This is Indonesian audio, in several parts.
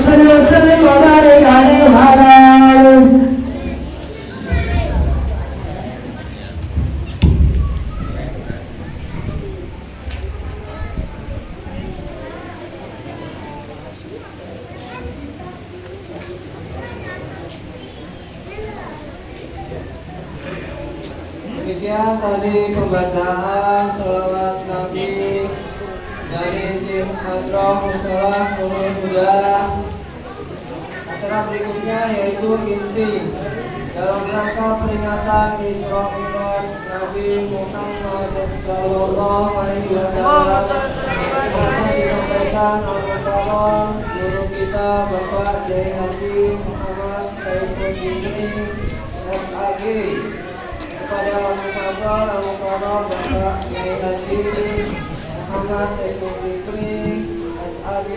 salli wa sallim wa barik alaihi wa ala alihi. Demikian tadi pembacaan sholawat Nabi dari tim Hadroh Musolah Nurul Huda. Acara berikutnya yaitu inti dalam rangka peringatan Isra Mi'raj Nabi Muhammad Sallallahu Alaihi Wasallam. Akan disampaikan oleh guru kita Bapak Kiai Haji Muhammad Saiful Jimri SAG. Kepada Al-Mukarram Bapak Kiai Haji Muhammad Saiful Jimri SAG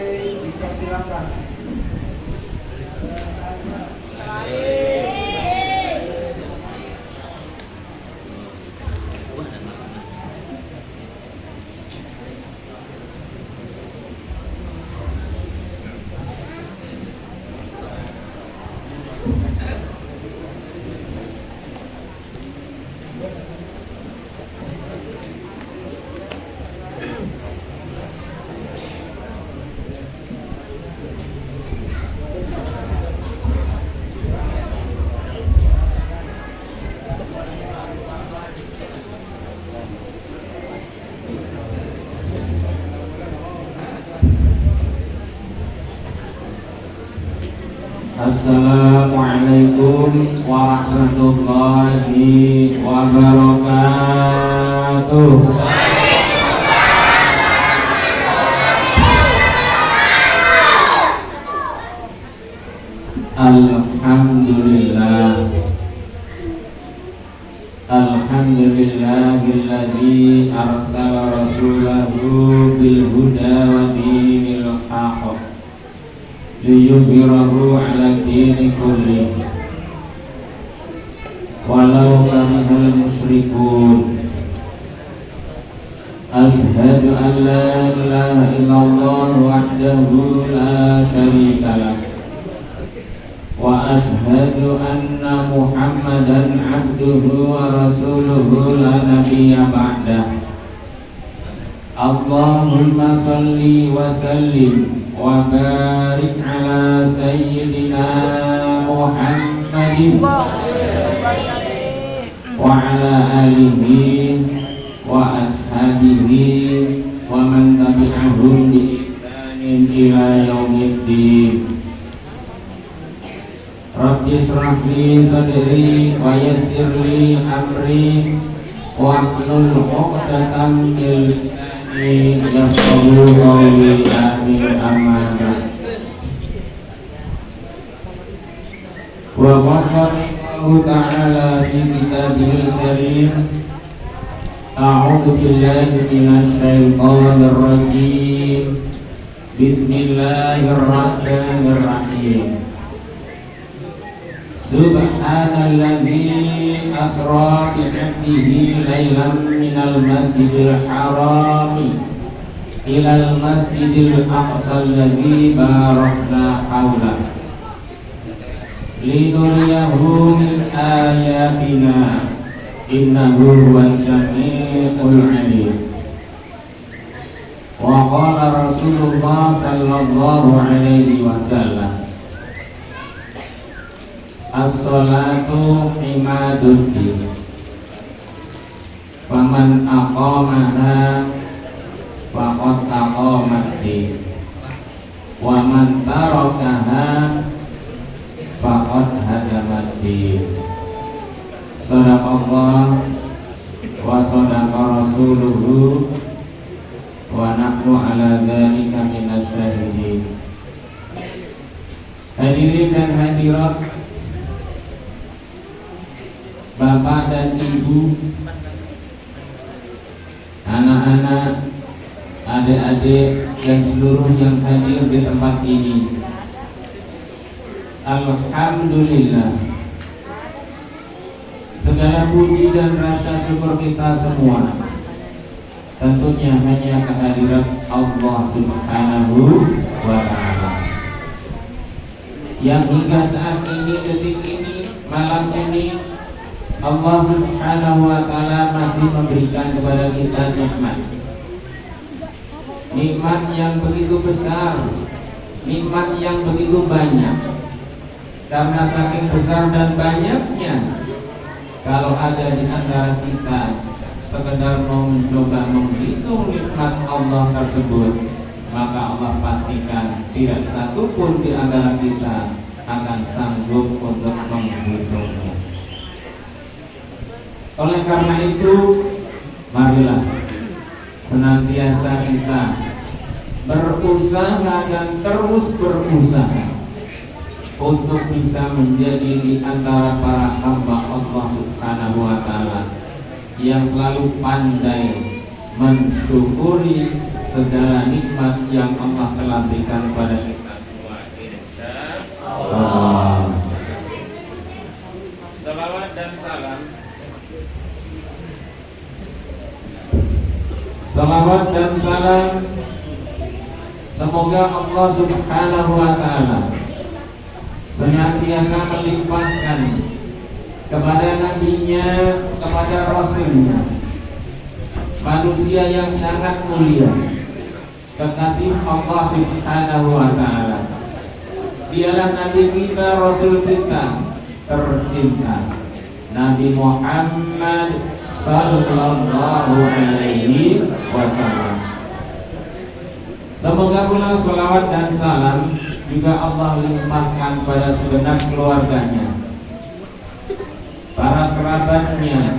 dipersilakan. Assalamualaikum warahmatullahi wabarakatuh. Alhamdulillah. Alhamdulillahilladzi arsala rasulahu bil huda wa dinil haqq liyudhhirahu 'ala dini kulli walau karihal musyrikun. Ashhadu an la ilaha illallah wahdahu la syarika lah wa ashhadu anna Muhammadan 'abduhu wa rasuluhu la nabiyya ba'dah. Allahumma salli wa sallim wa barik ala sayyidina Muhammadin wa ala alihi wa ashabihi wa man tabi'ahum bi ihsanin ila yaumiddin. Rabbi shrah li sadri wa yassir li amri wa hlul 'uqdatam min yafqahu qawli. Amin. Amma ba'd. Wa qala Allahu ta'ala fi kitabihil karim, a'udzu billahi minasy syaithanir rajim. Bismillahirrahmanirrahim. Subhanalladzi asra bi 'abdihi lailan minal masjidil harami ilal masjidil aqsa alladzi barakna hawla linuriyahu min ayatina innahu huwas samiul 'alim. Wa qala Rasulullah sallallahu alaihi wasallam, as-salatu imaduddin, faman aqamaha faqad aqamaddin, wa man tarakaha faqad hadamaddin. Sadaqallah wa sadaqa rasuluhu wa nahnu ala dzalika minasy syahidin. Hadirin dan hadirat, Bapak dan Ibu, anak-anak, adik-adik, dan seluruh yang hadir di tempat ini, alhamdulillah, segala puji dan rasa syukur kita semua tentunya hanya kehadirat Allah Subhanahu wa ta'ala. yang hingga saat ini, detik ini, malam ini Allah Subhanahu wa Ta'ala masih memberikan kepada kita nikmat yang begitu besar, nikmat yang begitu banyak. Karena saking besar dan banyaknya, kalau ada di antara kita sekedar mau mencoba menghitung nikmat Allah tersebut, maka Allah pastikan tidak satu pun di antara kita akan sanggup untuk menghitungnya. Oleh karena itu, marilah senantiasa kita berusaha dan terus berusaha untuk bisa menjadi di antara para hamba Allah Subhanahu wa Ta'ala yang selalu pandai mensyukuri segala nikmat yang Allah telah berikan kepada kita semua. Insyaallah. Salawat dan salam. Salawat dan salam semoga Allah Subhanahu wa Ta'ala senantiasa melimpahkan kepada nabinya, kepada rasulnya, manusia yang sangat mulia, kekasih Allah Subhanahu wa Ta'ala. Dialah nabi kita, rasul kita tercinta, Nabi Muhammad sallallahu alaihi wasallam. Semoga pula salawat dan salam juga Allah limpahkan pada segenap keluarganya, para kerabatnya,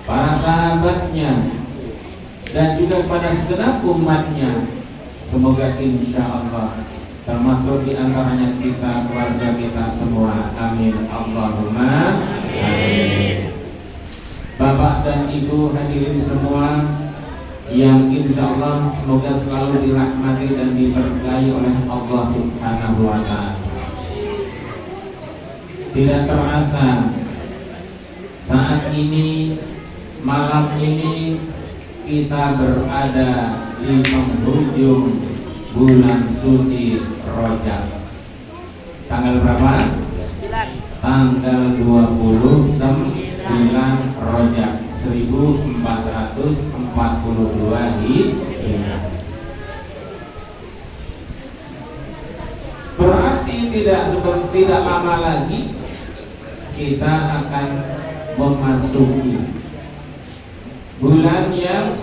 para sahabatnya, dan juga pada segenap umatnya. Semoga insya Allah termasuk di antaranya kita, keluarga kita semua. Amin Allahumma amin. Bapak dan Ibu hadirin semua yang insya Allah semoga selalu dirahmati dan diberkahi oleh Allah Subhanahu wa Ta'ala. Tidak terasa saat ini, malam ini kita berada di penghujung bulan suci Rajab. Tanggal berapa? Tanggal 29 Rajab 1442 Hijriah. Berarti tidak lama lagi kita akan memasuki bulan yang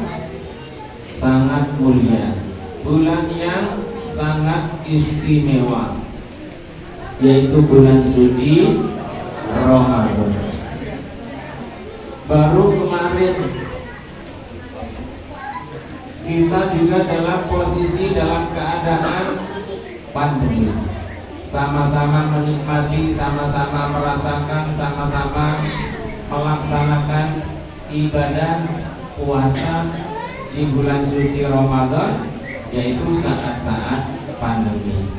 sangat mulia, bulan yang sangat istimewa, yaitu bulan suci Ramadan. Baru kemarin kita juga dalam posisi, dalam keadaan pandemi, sama-sama menikmati, sama-sama merasakan, sama-sama melaksanakan ibadah puasa di bulan suci Ramadan, yaitu saat-saat pandemi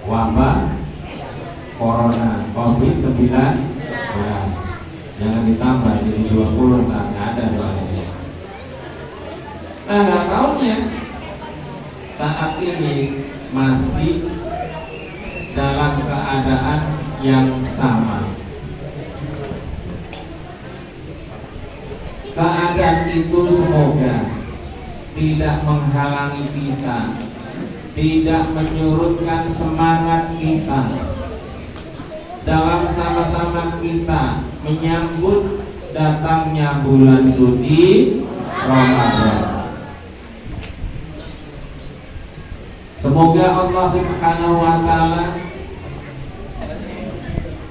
wabah corona COVID-19. Jangan ditambah jadi 20, nggak ada soalnya. Nah, nggak taunya saat ini masih dalam keadaan yang sama. Keadaan itu semoga tidak menghalangi kita, tidak menyurutkan semangat kita dalam sama-sama kita menyambut datangnya bulan suci Ramadan. Semoga Allah Subhanahu wa Ta'ala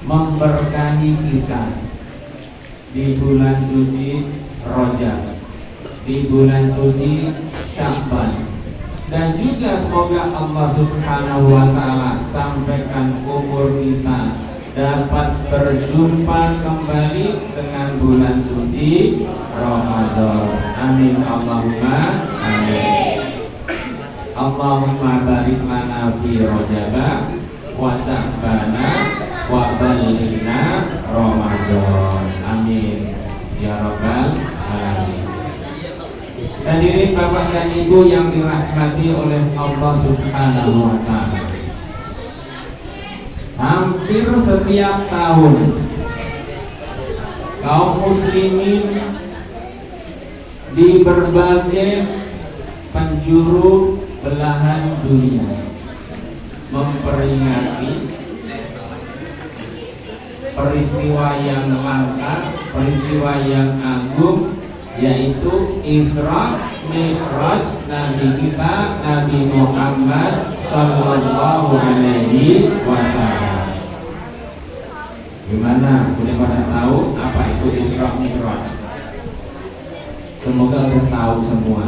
memberkahi kita di bulan suci Rajab, di bulan suci Sya'ban, dan juga semoga Allah Subhanahu wa Ta'ala sampaikan umur kita dapat berjumpa kembali dengan bulan suci Ramadan. Amin Allahumma amin. Allahumma barik lana fi Rajab wa Sya'bana wa balighna Ramadan. Amin ya rabbal alamin. Hadirin Bapak dan Ibu yang dirahmati oleh Allah Subhanahu wa Ta'ala, hampir setiap tahun kaum muslimin di berbagai penjuru belahan dunia memperingati peristiwa yang langka, peristiwa yang agung, yaitu Isra Mi'raj Nabi kita Nabi Muhammad Sallallahu Alaihi Wasallam. Gimana? Udah pada tahu apa itu Isra Mi'raj? Semoga udah tahu semua.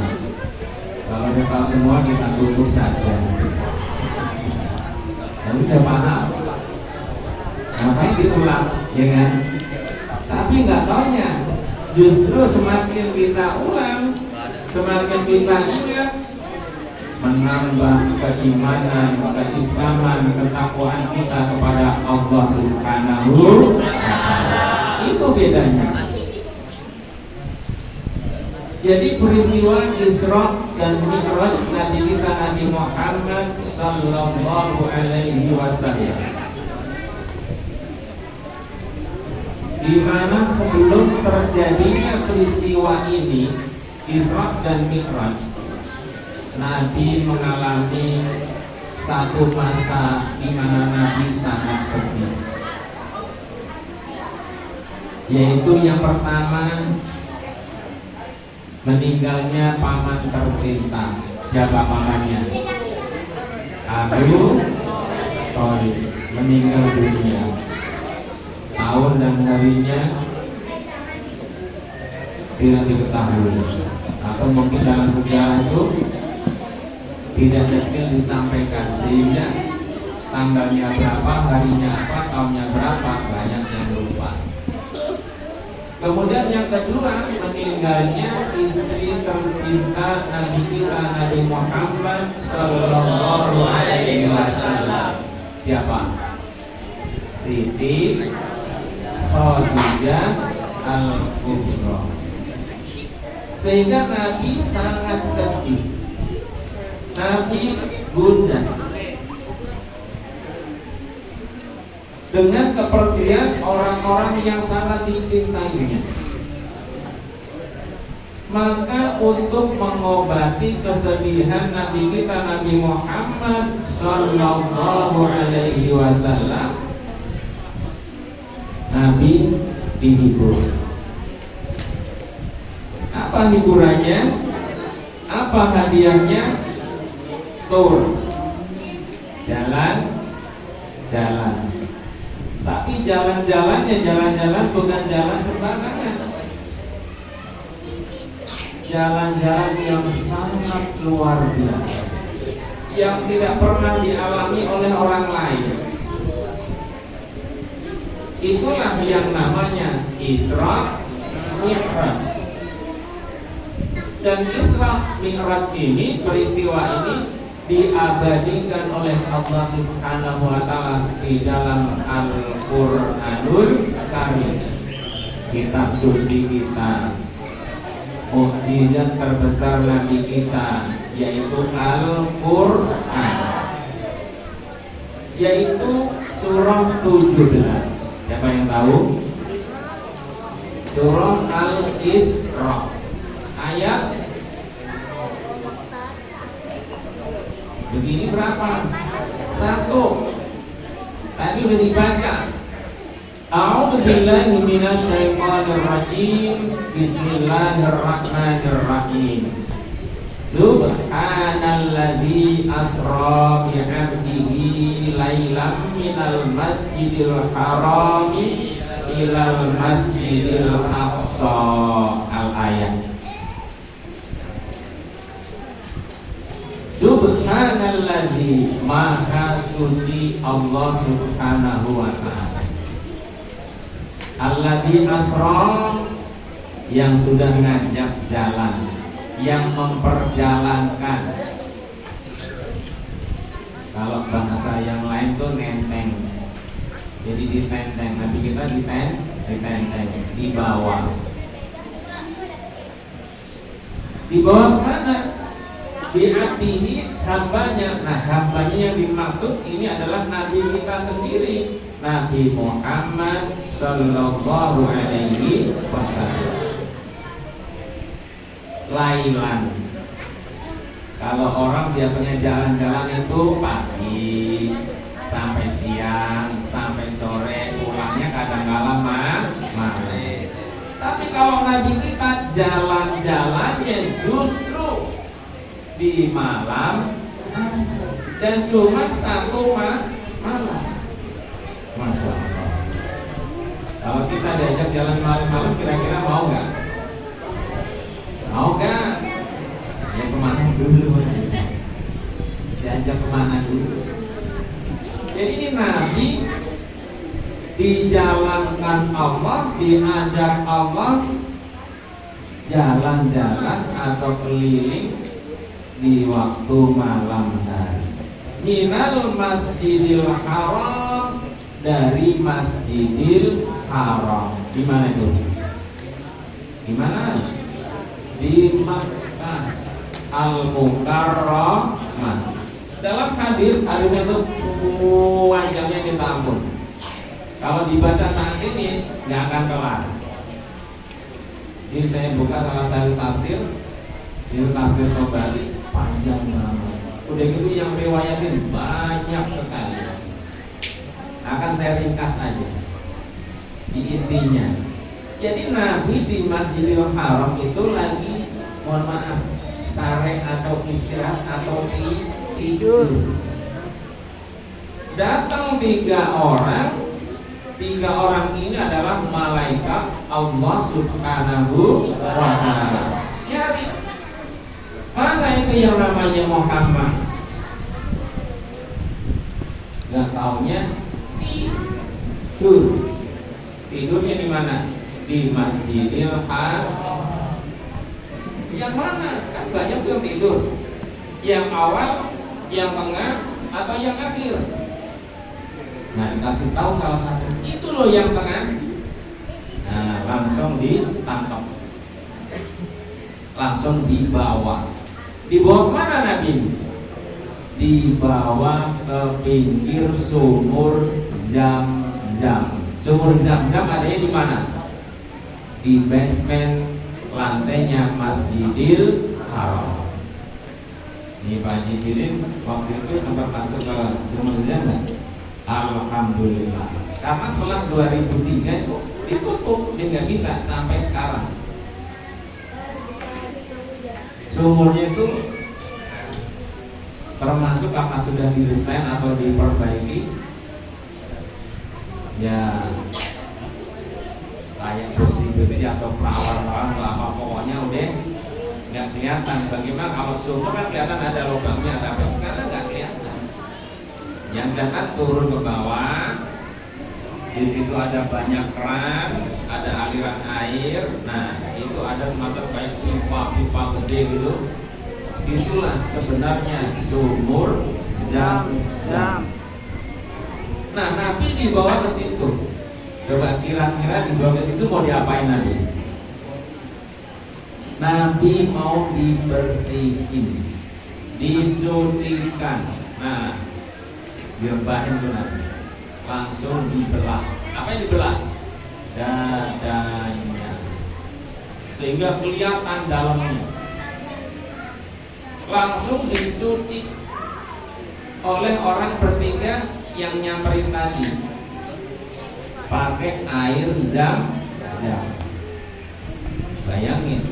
Kalau udah tahu semua kita tutup saja. Tapi udah paham. Ngapain diulang, ya kan? Tapi nggak taunya, justru semakin kita ulang, semakin kita ingat, menambah keimanan, keislaman, ketakwaan kita kepada Allah Subhanahu wa Ta'ala. Itu bedanya. Jadi peristiwa Isra dan Mi'raj Nabi kita Nabi Muhammad Sallallahu Alaihi Wasallam, di mana sebelum terjadinya peristiwa ini Isra dan Mi'raj, Nabi mengalami satu masa di mana Nabi sangat sedih. Yaitu yang pertama, meninggalnya paman tercinta. Siapa pamannya? Abu Thalib meninggal dunia. Tahun dan harinya tidak diketahui, atau mungkin dalam sejarah itu tidak detail disampaikan, sehingga tanggalnya berapa, harinya apa, tahunnya berapa, banyak yang lupa. Kemudian yang kedua, meninggalnya istri tercinta Nabi kita Nabi Muhammad Sallallahu Alaihi Wasallam. Siapa? Siti Khadijah Al-Kubra. Sehingga Nabi sangat sedih, Nabi gundah dengan kepergian orang-orang yang sangat dicintainya. Maka untuk mengobati kesedihan Nabi kita Nabi Muhammad Sallallahu Alaihi Wasallam, Nabi dihibur. Apa hiburannya? Apa hadiahnya? Tur, jalan-jalan. Tapi jalan-jalannya jalan-jalan bukan jalan sembarangan. Jalan-jalan yang sangat luar biasa, yang tidak pernah dialami oleh orang lain. Itulah yang namanya Isra Mi'raj. Dan Isra Mi'raj ini, peristiwa ini diabadikan oleh Allah Subhanahu wa Ta'ala di dalam Al-Qur'anul Karim, kitab suci kita, mukjizat terbesar Nabi kita, yaitu Al-Qur'an, yaitu surah 17. Siapa yang tahu? Surah Al-Isra, ayat begini berapa? 1. Tadi udah dibaca. A'udzu billahi minasyaitonir rajim. Bismillahirrahmanirrahim. Subhanalladzi asra bi 'abdihi lailan minal masjidil harami ilal masjidil aqsa. Al-ayat. Subhanalladzi, maha suci Allah Subhanahu wa Ta'ala. Alladzi asra, yang sudah ngajak jalan, yang memperjalankan. Kalau bahasa yang lain tuh nenteng. Jadi ditenteng, Nabi kita ditenteng, dibawa. Dibawa kemana? bi'abdihi, hambanya. Nah, hambanya yang dimaksud ini adalah Nabi kita sendiri, Nabi Muhammad Sallallahu Alaihi Wasallam. Lailan, kalau orang biasanya jalan-jalan itu pagi sampai siang, sampai sore, pulangnya kadang-kala malam. Tapi kalau Nabi kita jalan-jalannya justru di malam dan cuma satu malam. Masya Allah. Kalau kita diajak jalan malam-malam, kira-kira mau nggak? Mau nggak? Ya kemana dulu? Diajak kemana dulu? Jadi ini Nabi dijalankan Allah, diajak Allah jalan-jalan atau keliling di waktu malam hari. Minal Masjidil Haram, dari Masjidil Haram. Di mana itu? Di mana? Di Makkah Al-Mukarramah. Dalam hadisnya itu wajahnya minta ampun. Kalau dibaca saat ini nggak akan kelar. Ini saya buka salah satu tafsir, ini tafsir Tabari, panjang banget. Udah gitu yang riwayatin banyak sekali. Akan saya ringkas aja di intinya. Jadi Nabi di Masjidil Haram itu lagi, mohon maaf, sare atau istirahat atau tidur. Datang tiga orang ini adalah malaikat Allah Subhanahu wa ta'ala. Nyari mana itu yang namanya Muhammad? Gak taunya tidur. Tidurnya di mana? Di Masjidil Haram. Yang mana? Kan banyak yang tidur. Yang awal, yang tengah, atau yang akhir. Nah, dikasih tahu salah satu, itu loh yang tengah. Nah, langsung ditangkap, langsung dibawa. Dibawa kemana Nabi? Dibawa ke pinggir sumur Zam-Zam. Sumur Zam-Zam adanya di mana? Di basement lantainya Masjidil Haram. Ini Pak Jibril waktu itu sempat masuk ke sumur Zam-Zam. Alhamdulillah. Karena setelah 2003 itu ditutup, dia nggak bisa sampai sekarang. Sumurnya itu termasuk apa sudah didesain atau diperbaiki, ya kayak besi-besi atau perawat-perawat atau apa, pokoknya udah nggak kelihatan. Bagaimana kalau sumur kan kelihatan ada lubangnya, tapi di sana nggak kelihatan. Yang datang turun ke bawah, di situ ada banyak keran, ada aliran air. Nah, itu ada semacam kayak pipa-pipa gede gitu. Itulah sebenarnya sumur Zam-Zam. Nah, Nabi dibawa ke situ. Coba kira-kira dibawa ke situ mau diapain Nabi? Nabi mau dibersihin, disucikan. Nah, direbahin tuh Nabi, langsung dibelah. Apa yang dibelah? Dadanya, sehingga kelihatan dalamnya. Langsung dicuci oleh orang bertiga yang nyamperin tadi, pakai air Zam-Zam. Bayangin,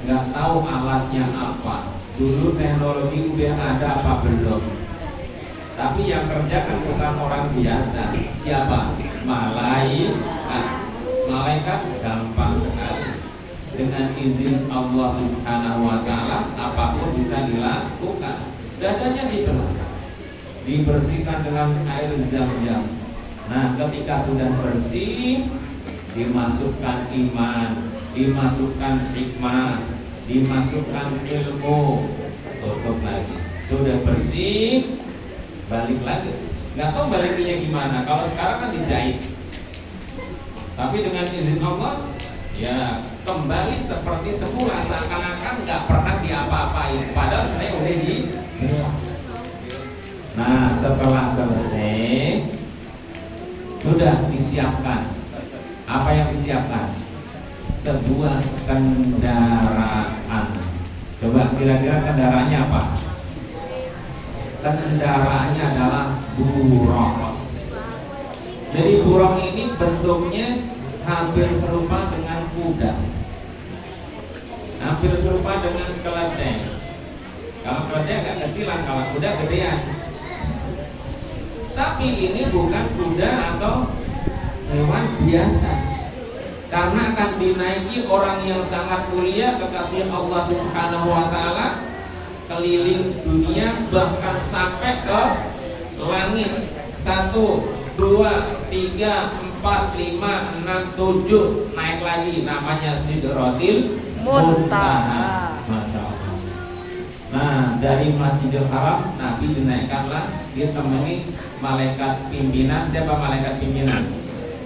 nggak tahu alatnya apa. Dulu teknologi udah ada apa belum? Tapi yang kerjakan bukan orang biasa. Siapa? Malaikat. Malaikat gampang sekali. Dengan izin Allah Subhanahu wa ta'ala, apapun bisa dilakukan. Dadanya dibelah, dibersihkan dengan air Zam-Zam. Nah, ketika sudah bersih, dimasukkan iman, dimasukkan hikmah, dimasukkan ilmu. Tutup lagi. Sudah bersih, balik lagi. Nggak tahu baliknya gimana. Kalau sekarang kan dijahit, tapi dengan izin Allah, ya kembali seperti semula, seakan-akan nggak pernah diapa-apain. Padahal sebenarnya Nah, setelah selesai sudah disiapkan. Apa yang disiapkan? Sebuah kendaraan. Coba kira-kira kendaraannya apa? Kendaraannya adalah burung. Jadi burung ini bentuknya hampir serupa dengan kuda, hampir serupa dengan keledai. Kalau keledai agak kecilan, kalau kuda gedean. Tapi ini bukan kuda atau hewan biasa, karena akan dinaiki orang yang sangat mulia, kekasih Allah Subhanahu wa Ta'ala, keliling dunia, bahkan sampai ke langit. 1, 2, 3, 4, 5, 6, 7, naik lagi, namanya Sidratil Muntaha. Masya Allah. Nah, dari Masjidil Haram Nabi dinaikkanlah, ditemani malaikat pimpinan. Siapa malaikat pimpinan?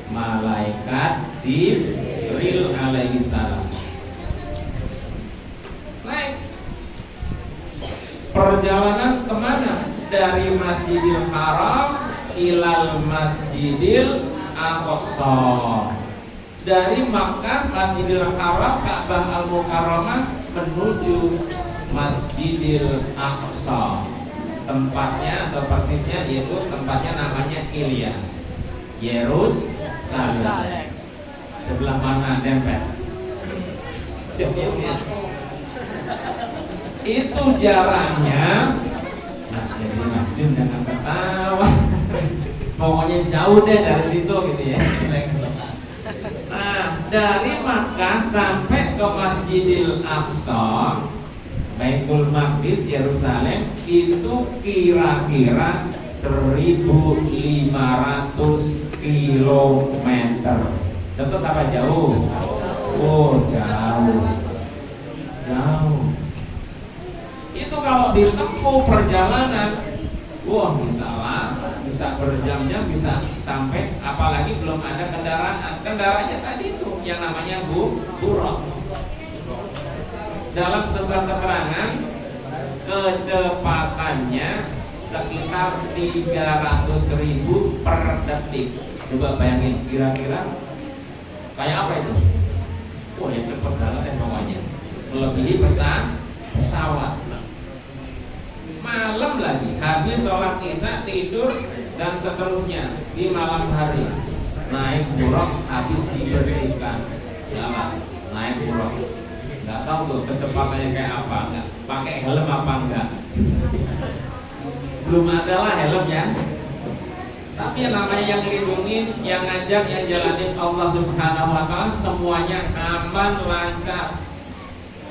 Malaikat Jibril alaihi salam. Naik. Perjalanan kemana? Dari Masjidil Haram ilal Masjidil Aqsa. Dari Makkah Masjidil Haram Ka'bah Al-Mukarramah menuju Masjidil Aqsa. Tempatnya atau persisnya yaitu tempatnya namanya Ilya, Yerusalem. Sebelah mana dempet? Jauhnya. Itu jaraknya. Mas jadi Majun jangan ketawa. Pokoknya jauh deh dari situ gitu ya. Nah, dari Makkah sampai ke Masjidil Aqsa, Baitul Maqdis, Yerusalem, itu kira-kira 1.500 kilometer. Dekat apa jauh? Oh, jauh. Jauh. Itu kalau ditempuh perjalanan, wah bisa lama, bisa berjam-jam, bisa sampai, apalagi belum ada kendaraan. Kendaraannya tadi itu yang namanya buruk. Dalam sebuah keterangan, kecepatannya sekitar 300.000 per detik. Coba bayangin, kira-kira kayak apa itu? Wah, ya cepet banget ya pokoknya. Melebihi pesawat. Malam lagi, habis sholat isya, tidur, dan seterusnya di malam hari. Naik buruk, habis dibersihkan, jalan, naik buruk. Nggak tahu tuh kecepatannya kayak apa, nggak pakai helm apa enggak. Belum ada lah helm ya. Tapi yang namanya yang lindungin, yang ngajak, yang jalanin Allah Subhanahu wa Ta'ala, semuanya aman, lancar.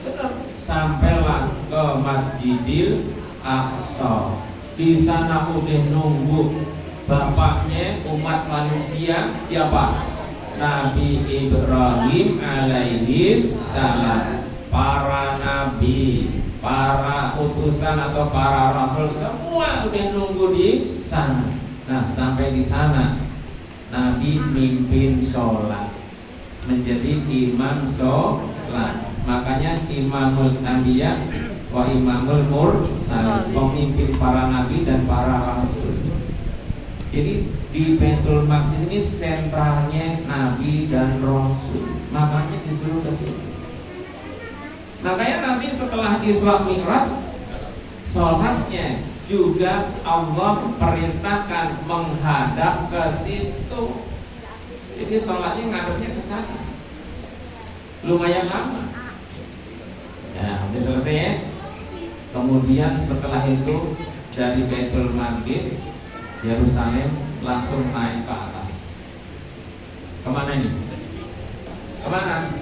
Benar. Sampailah ke Masjidil Aqsa. Di sana udah nunggu bapaknya umat manusia, siapa? Nabi Ibrahim alaihi salam. Para nabi, para utusan atau para rasul semua udah nunggu di sana. Nah, sampai di sana Nabi mimpin sholat, menjadi imam sholat. Makanya Imamul Anbiya wa Imamul Mursalin, pemimpin para nabi dan para rasul. Jadi di Baitul Maqdis ini sentralnya nabi dan rasul. Makanya disuruh ke sini. Makanya nanti setelah Isra Mi'raj, sholatnya juga Allah perintahkan menghadap ke situ. Jadi sholatnya ngadepnya ke sana. Lumayan lama. Ya, udah selesai ya. Kemudian setelah itu dari Baitul Maqdis, Yerusalem, langsung naik ke atas. Kemana ini? Kemana?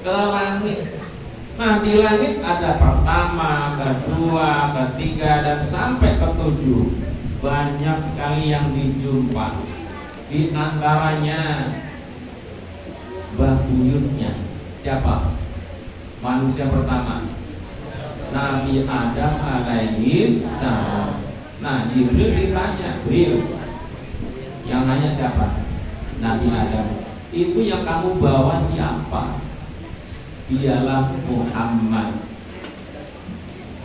Ke langit. Nah, di langit ada pertama, kedua, ketiga, dan sampai ketujuh. Banyak sekali yang dijumpa. Di antaranya buyutnya. Siapa? Manusia pertama, Nabi Adam alaihi salam. Nah, Jibril ditanya, Jibril, yang nanya siapa? Nabi Adam. Itu yang kamu bawa siapa? Dialah Muhammad.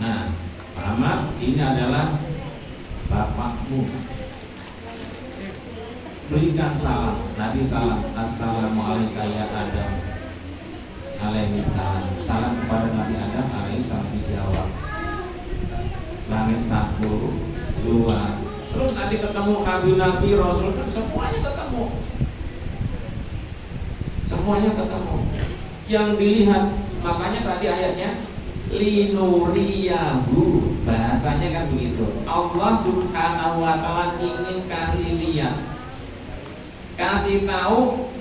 Nah, Muhammad ini adalah bapakmu. Berikan salam. Nabi salam, assalamualaikum ya Adam alaihi salam. Salam kepada Nabi Adam alaihi salam, dijawab. Langit 1, 2. Terus nanti ketemu nabi-nabi, rasul, semuanya ketemu. Semuanya ketemu. Yang dilihat, makanya tadi ayatnya linuriyahu, bahasanya kan begitu. Allah subhanahu wa ta'ala ingin kasih lihat, kasih tahu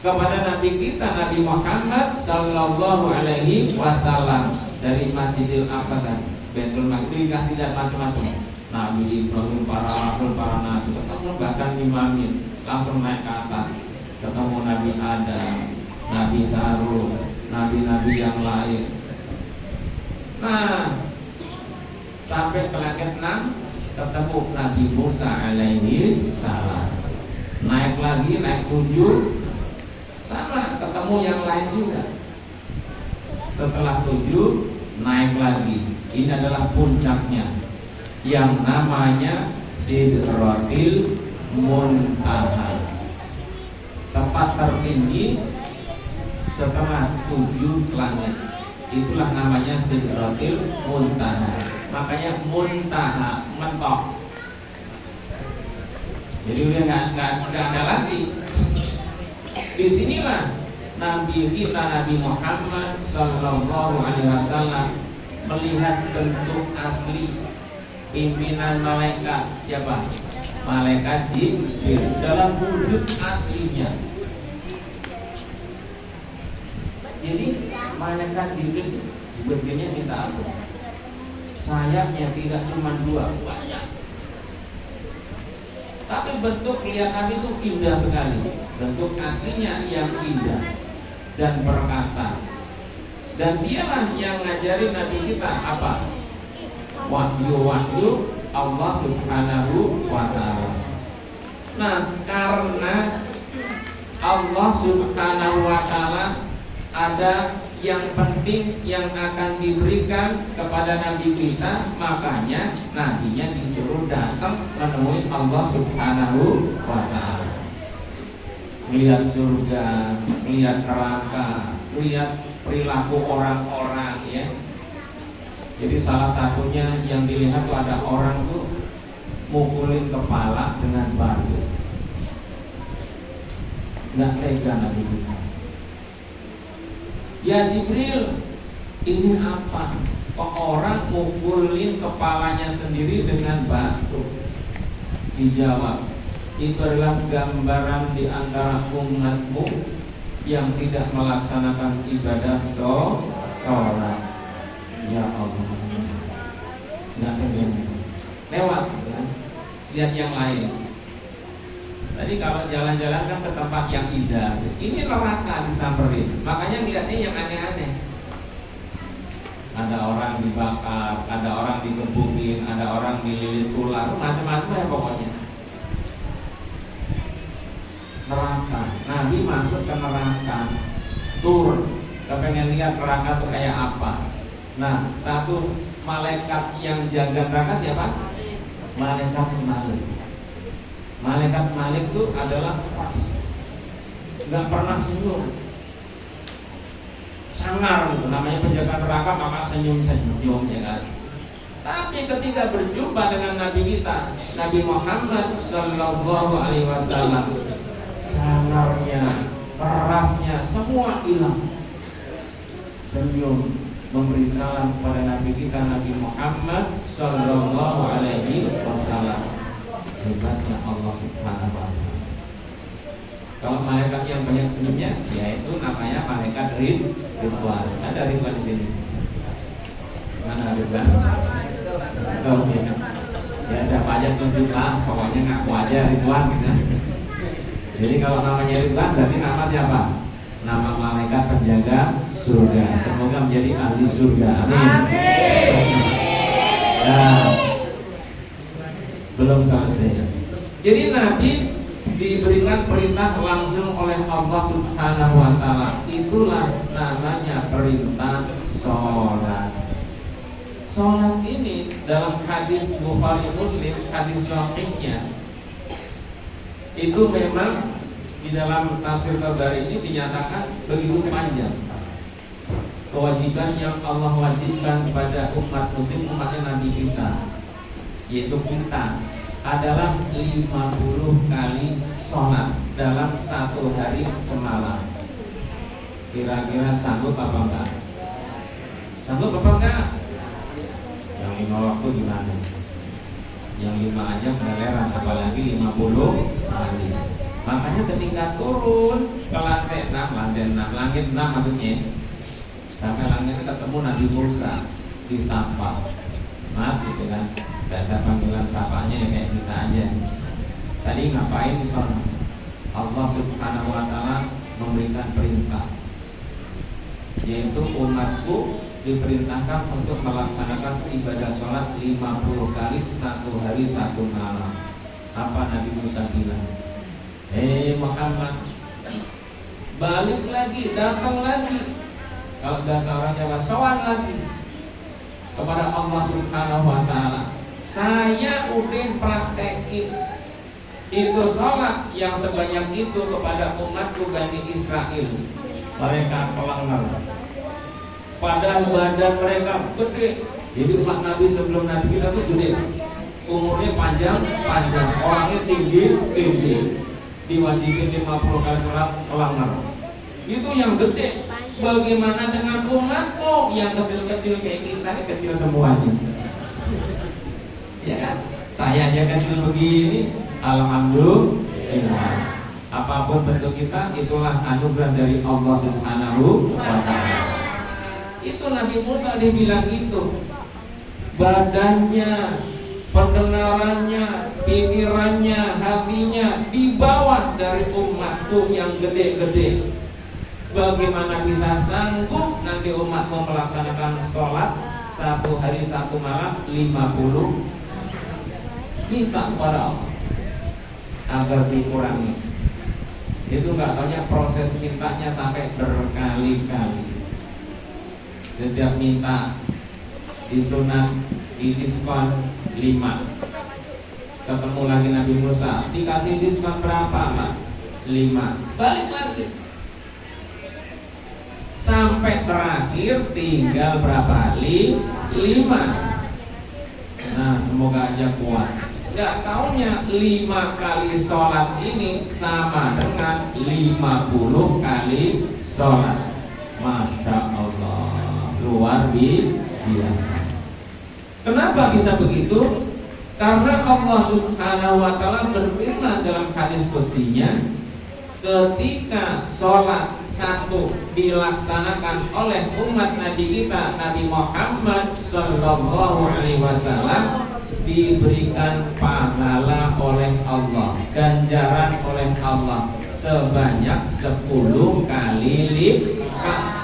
kepada Nabi kita, Nabi Muhammad sallallahu alaihi wasallam, dari Masjidil Aqsa dan Baitul Maqdis, kasih lihat macam-macam. Nabi Ibrahim, para rasul, para nabi, ketemu bahkan imamin, langsung naik ke atas, ketemu Nabi Adam, Nabi Harun, nabi-nabi yang lain. Nah, sampai ke langit 6 ketemu Nabi Musa alaihi salam. Naik lagi, naik 7, sama ketemu yang lain juga. Setelah 7 naik lagi. Ini adalah puncaknya, yang namanya Sidratil Muntaha, tempat tertinggi setelah 7 langit. Itulah namanya Sidratil Muntaha. Makanya muntaha, mentok. Jadi udah nggak ada lagi. Disinilah Nabi kita, Nabi Muhammad sallallahu alaihi wasallam, melihat bentuk asli pimpinan malaikat. Siapa? Malaikat Jibril dalam wujud aslinya. Jadi malaikat Jibril bentuknya minta apa? Sayapnya tidak cuma 2, banyak. Tapi bentuk lihat Nabi itu indah sekali. Bentuk aslinya yang indah dan perkasa. Dan dialah yang ngajarin Nabi kita apa? Wahyu-wahyu Allah subhanahu wa ta'ala. Nah, karena Allah subhanahu wa ta'ala ada yang penting yang akan diberikan kepada Nabi kita, makanya Nabinya disuruh datang menemui Allah subhanahu wa ta'ala. Melihat surga, melihat neraka, melihat perilaku orang-orang, ya. Jadi salah satunya yang dilihat tuh ada orang tuh mukulin kepala dengan batu. Nggak tega Nabi kita. Ya Jibril, ini apa? Kok orang mukulin kepalanya sendiri dengan batu? Dijawab, itu adalah gambaran di antara umatmu yang tidak melaksanakan ibadah sholat. Ya Allah, nggak tega. Lewat, ya. Lihat yang lain. Tadi kalau jalan-jalan kan ke tempat yang indah, ini neraka disamperin. Makanya ngeliatnya yang aneh-aneh. Ada orang dibakar, ada orang dikebukin, ada orang dililit ular, macam-macam ya pokoknya. Neraka. Nabi masuk ke neraka, turun, kepengen lihat neraka tuh kayak apa. Nah, satu malaikat yang jaga neraka siapa? Malaikat Malik. Malaikat Malik itu adalah nggak pernah senyum, sangar gitu. Namanya penjaga neraka, maka senyum-senyum, ya kan. Tapi ketika berjumpa dengan Nabi kita, Nabi Muhammad sallallahu alaihi wasallam, sangarnya, kerasnya, semua hilang. Senyum, memberi salam kepada Nabi kita, Nabi Muhammad sallallahu alaihi wasallam. Hebatnya Allah subhanahu wa ta'ala. Kalau malaikat yang banyak senyumnya, yaitu namanya malaikat Ridwan. Ada Ridwan di sini. Mana Ridwan? Oh, ya. Ya siapa aja tunjuklah, pokoknya ngaku aja Ridwan gitu. Jadi kalau namanya Ridwan berarti nama siapa? Nama malaikat penjaga surga. Semoga menjadi ahli surga. Amin. Nah, belum selesai. Jadi Nabi diberikan perintah langsung oleh Allah subhanahu wa ta'ala. Itulah namanya perintah sholat. Sholat ini dalam hadis Bukhari Muslim, hadis sahihnya itu memang di dalam tafsir Tabari ini dinyatakan begitu panjang. Kewajiban yang Allah wajibkan kepada umat muslim, umatnya Nabi kita, yaitu kita, adalah 50 kali sholat dalam satu hari semalam. Kira-kira sanggup apa enggak? Sanggup apa enggak? Yang 5 waktu gimana? Yang 5 aja beneran, apalagi 50 kali. Makanya ketika turun ke lantai 6, langit 6 maksudnya, sampai langit ketemu Nabi Musa, disapa, maaf gitu kan, dasar panggilan sapanya ya kayak kita aja. Tadi ngapain di sana? Allah Subhanahu Wa Taala memberikan perintah, yaitu umatku diperintahkan untuk melaksanakan ibadah sholat 50 kali satu hari satu malam. Apa Nabi Musa bilang? Muhammad, balik lagi, datang lagi. Kalau bahasa orang Jawa, sowan lagi kepada Allah Subhanahu Wa Taala. Saya udah praktekin itu sholat yang sebanyak itu kepada umatku Bani Israel. Mereka pelanggar. Padahal badan mereka gede. Jadi umat Nabi sebelum Nabi kita tuh gede, umurnya panjang, orangnya tinggi. Diwajibin 50 kali sholat pelanggar. Itu yang gede. Bagaimana dengan umatmu yang kecil-kecil kayak kita, kecil semuanya? Ya kan? Saya aja kecil begini, alhamdulillah. Apapun bentuk kita, itulah anugerah dari Allah Subhanahu Wa Taala. Itu Nabi Musa dia bilang gitu. Badannya, pendengarannya, pikirannya, hatinya di bawah dari umatku yang gede-gede. Bagaimana bisa sanggup nanti umatku melaksanakan sholat satu hari satu malam 50? Minta kepada Allah agar dikurangi. Itu nggak tanya proses mintanya sampai berkali-kali. Setiap minta disunat, didiskon 5. Ketemu lagi Nabi Musa, dikasih diskon berapa, Pak? 5. Balik lagi. Sampai terakhir tinggal berapa? 5. Nah, semoga aja kuat. Gak taunya 5 kali sholat ini sama dengan 50 kali sholat. Masya Allah, luar biasa. Kenapa bisa begitu? Karena Allah Subhanahu Wa Taala berfirman dalam hadis qudsinya, ketika sholat satu dilaksanakan oleh umat Nabi kita, Nabi Muhammad Sallallahu Alaihi Wasallam, diberikan pahala oleh Allah, ganjaran oleh Allah sebanyak 10 kali lipat.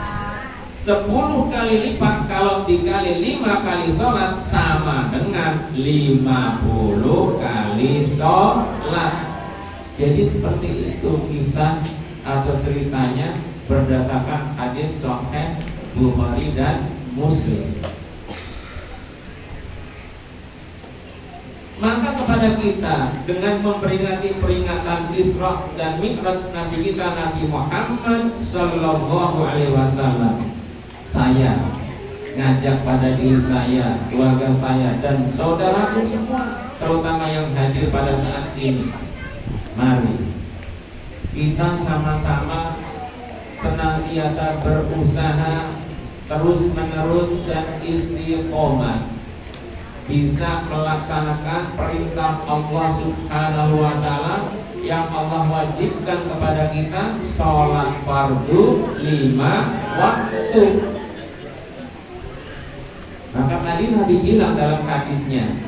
10 kali lipat kalau dikali 5 kali sholat sama dengan 50 kali sholat. Jadi seperti itu kisah atau ceritanya berdasarkan hadis Sahih Bukhari dan Muslim. Maka kepada kita dengan memperingati peringatan Isra dan Mi'raj Nabi kita Nabi Muhammad Sallallahu Alaihi Wasallam, saya ngajak pada diri saya, keluarga saya dan saudaraku semua, terutama yang hadir pada saat ini, mari kita sama-sama senantiasa berusaha terus-menerus dan istiqomah bisa melaksanakan perintah Allah Subhanahu Wa Taala yang Allah wajibkan kepada kita, sholat fardu 5 waktu. Maka tadi Nabi bilang dalam hadisnya,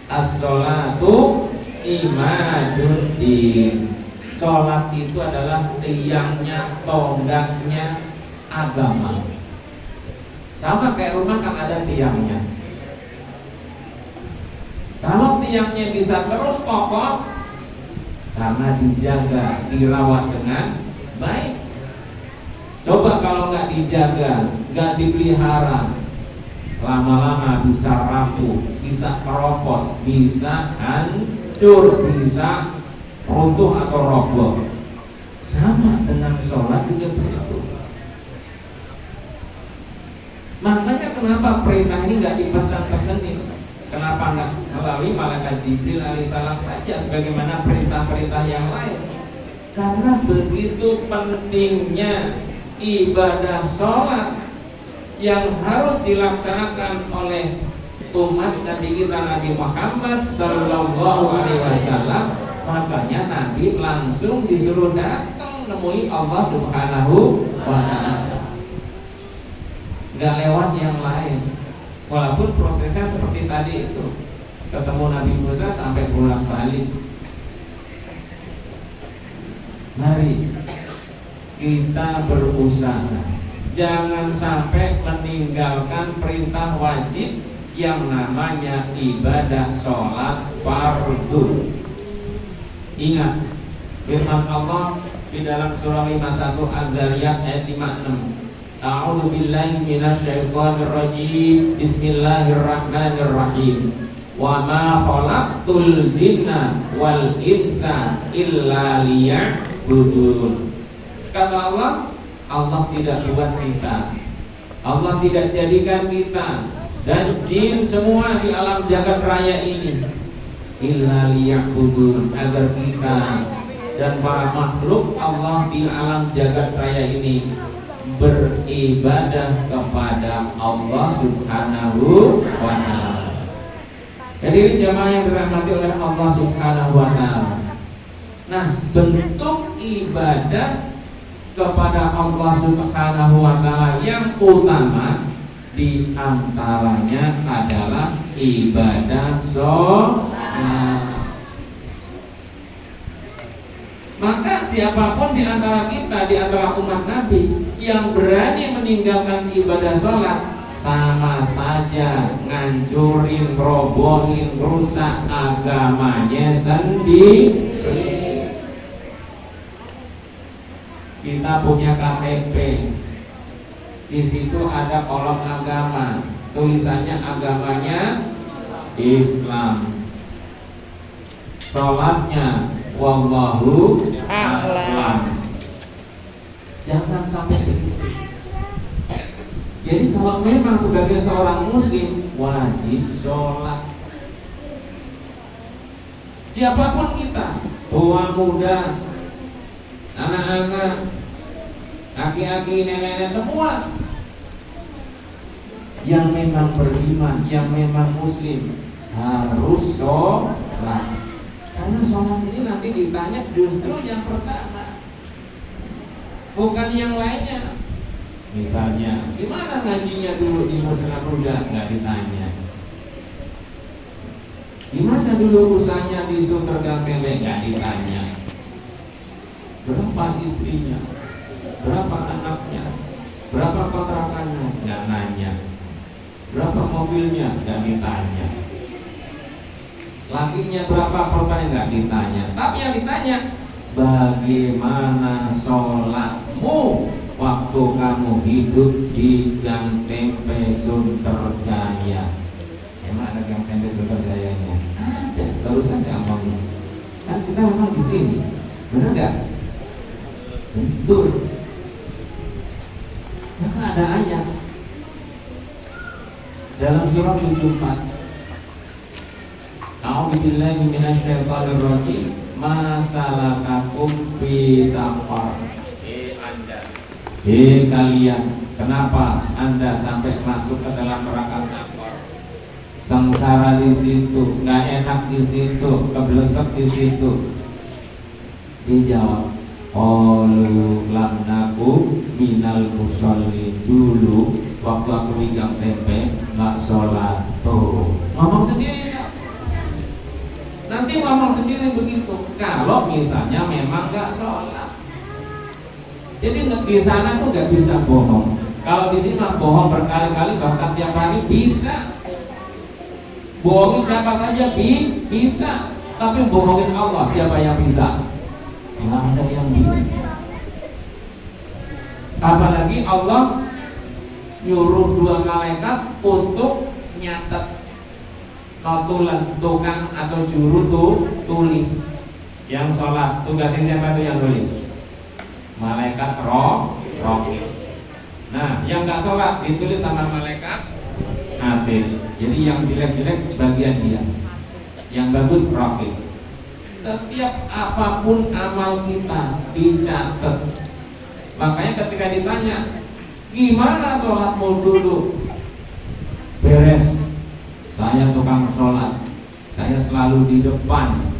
as-sholatu imaduddin. Sholat itu adalah tiangnya, tonggaknya agama. Sama kayak rumah kan ada tiangnya. Kalau tiangnya bisa terus kokoh karena dijaga, dirawat dengan baik. Coba kalau nggak dijaga, nggak dipelihara, lama-lama bisa rapuh, bisa keropos, bisa hancur, bisa runtuh atau roboh. Sama dengan sholat juga begitu. Makanya kenapa perintah ini nggak dipesan-pesanin? Kenapa nggak melalui malaikat Jibril alaihissalam saja sebagaimana perintah-perintah yang lain? Karena begitu pentingnya ibadah sholat yang harus dilaksanakan oleh umat Nabi kita Nabi Muhammad Sallallahu Alaihi Wasallam. Makanya Nabi langsung disuruh datang nemui Allah Subhanahu wa Ta'ala, nggak lewat yang lain. Walaupun prosesnya seperti tadi itu, ketemu Nabi Musa sampai pulang balik. Mari kita berusaha jangan sampai meninggalkan perintah wajib yang namanya ibadah sholat fardu. Ingat firman Allah di dalam surah 51 Al-Zariyat ayat 56. A'udzu billahi minasyaitonir rajim. Bismillahirrahmanirrahim. Wa ma khalaqtul jinna wal insa illa liya'budun. Kata Allah, Allah tidak buat kita, Allah tidak jadikan kita dan jin semua di alam jagat raya ini illa liya'budun, agar kita dan para makhluk Allah di alam jagat raya ini beribadah kepada Allah Subhanahu wa Ta'ala. Hadirin jamaah yang dirahmati oleh Allah Subhanahu wa Ta'ala. Nah, bentuk ibadah kepada Allah Subhanahu wa Ta'ala yang utama di antaranya adalah ibadah sholat. Maka siapapun di antara kita, di antara umat Nabi yang berani meninggalkan ibadah sholat, sama saja ngancurin, robohin, rusak agamanya sendiri. Kita punya KTP, di situ ada kolom agama, tulisannya agamanya Islam, sholatnya wallahu a'lam. Jangan sampai begitu. Jadi kalau memang sebagai seorang muslim wajib sholat. Siapapun kita, tua muda, anak-anak, aki-aki, nenek-nenek, semua yang memang beriman, yang memang muslim harus sholat. Karena sholat ini nanti ditanya justru yang pertama, bukan yang lainnya. Misalnya, gimana ngajinya dulu di Muslimat Muda? Nggak ditanya. Gimana dulu usahanya di Suntergang Tele? Nggak ditanya. Berapa istrinya? Berapa anaknya? Berapa kontrakannya? Nggak nanya. Berapa mobilnya? Nggak ditanya. Lakinya berapa korbannya? Nggak ditanya. Tapi yang ditanya, bagaimana sholatmu waktu kamu hidup di Gang Tempe Sunterjaya? Emang ada Gang Tempe Sunterjayanya? Ada, baru saja ngomongnya. Kan kita memang di sini, benar nggak? Betul. Maka ada ayat dalam surah 74. A'udzubillahi minasyaitonirrajim. Ma salakakum fi saqar. Kalian, kenapa Anda sampai masuk ke dalam neraka saqar? Sengsara di situ, nggak enak di situ, keblesek di situ. Dijawab, qalu lam naku minal musolli. Dulu waktu aku di Gang Tempe nggak sholat. Tuh, ngomong sendiri. Nanti ngomong sendiri begitu. Kalau misalnya memang nggak sholat, jadi di sana tuh nggak bisa bohong. Kalau di sini bohong berkali-kali bahkan tiap hari bisa. Bohongin siapa saja bisa. Tapi bohongin Allah siapa yang bisa? Nggak ada yang bisa. Apalagi Allah nyuruh dua malaikat untuk nyatet, notulen, tukang atau juru tulis. Yang sholat tugasnya siapa itu yang tulis? Malaikat raqib. Nah, yang nggak sholat ditulis sama malaikat atid. Jadi yang jelek-jelek bagian dia, yang bagus raqib. Setiap apapun amal kita dicatat. Makanya ketika ditanya, gimana sholatmu dulu? Beres. Saya tukang sholat, saya selalu di depan.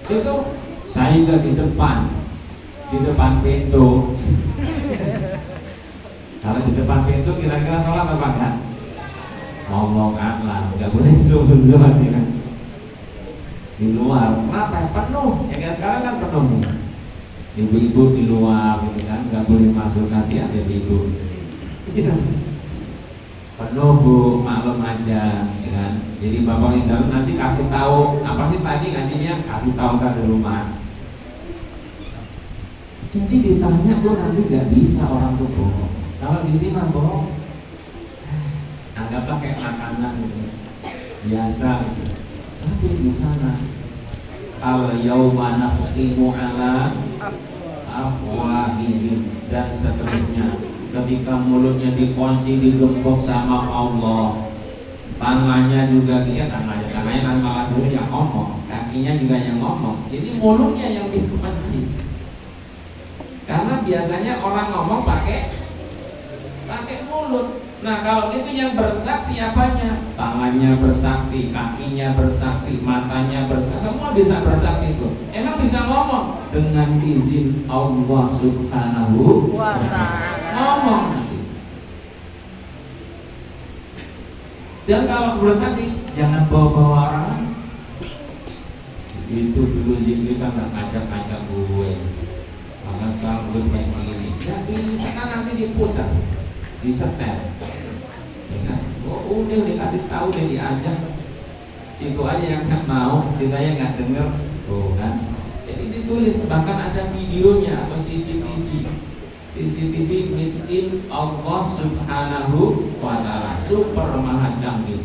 Situ saya juga di depan pintu. Kalau di depan pintu kira-kira sholat apa enggak? Ngomong lah, nggak boleh subuh-subuh ya kan? Di luar, kenapa? Penuh. Ya kayak sekarang kan penuh. Ibu-ibu di luar, gitu kan? Nggak boleh masuk, kasihan ya ibu. Penuh bu, maklum aja, ya kan? Jadi bapak yang dalam nanti kasih tahu apa sih tadi ngajinya, kasih tahu kan di rumah. Jadi ditanya tuh nanti nggak bisa orang tuh bohong. Kalau di sini mah bohong, anggaplah kayak makanan gitu, biasa gitu. Tapi di sana al yauma naftimu ala afwahihim dan seterusnya. Ketika mulutnya dikunci, digembok sama Allah, tangannya juga tangannya kan malah dulu yang ngomong, kakinya juga yang ngomong. Jadi mulutnya yang dikunci. Karena biasanya orang ngomong pakai mulut. Nah kalau itu yang bersaksi apanya? Tangannya bersaksi, kakinya bersaksi, matanya bersaksi, semua bisa bersaksi itu. Emang bisa ngomong dengan izin Allah Subhanahu wa Ta'ala. Ngomong nanti. Dan kalau bersaksi jangan bawa-bawa orang lain. Itu dulu zikir kan nggak ngajak-ngajak gue. Maka sekarang gue kayak begini. Jadi sekarang nanti diputar, disetel. Ya kan? Oh, udah dikasih tahu, udah diajak. Situ aja yang nggak mau, situ aja nggak denger. Oh kan? Jadi ditulis, bahkan ada videonya atau CCTV within Allah Subhanahu wa Ta'ala, super maha canggih,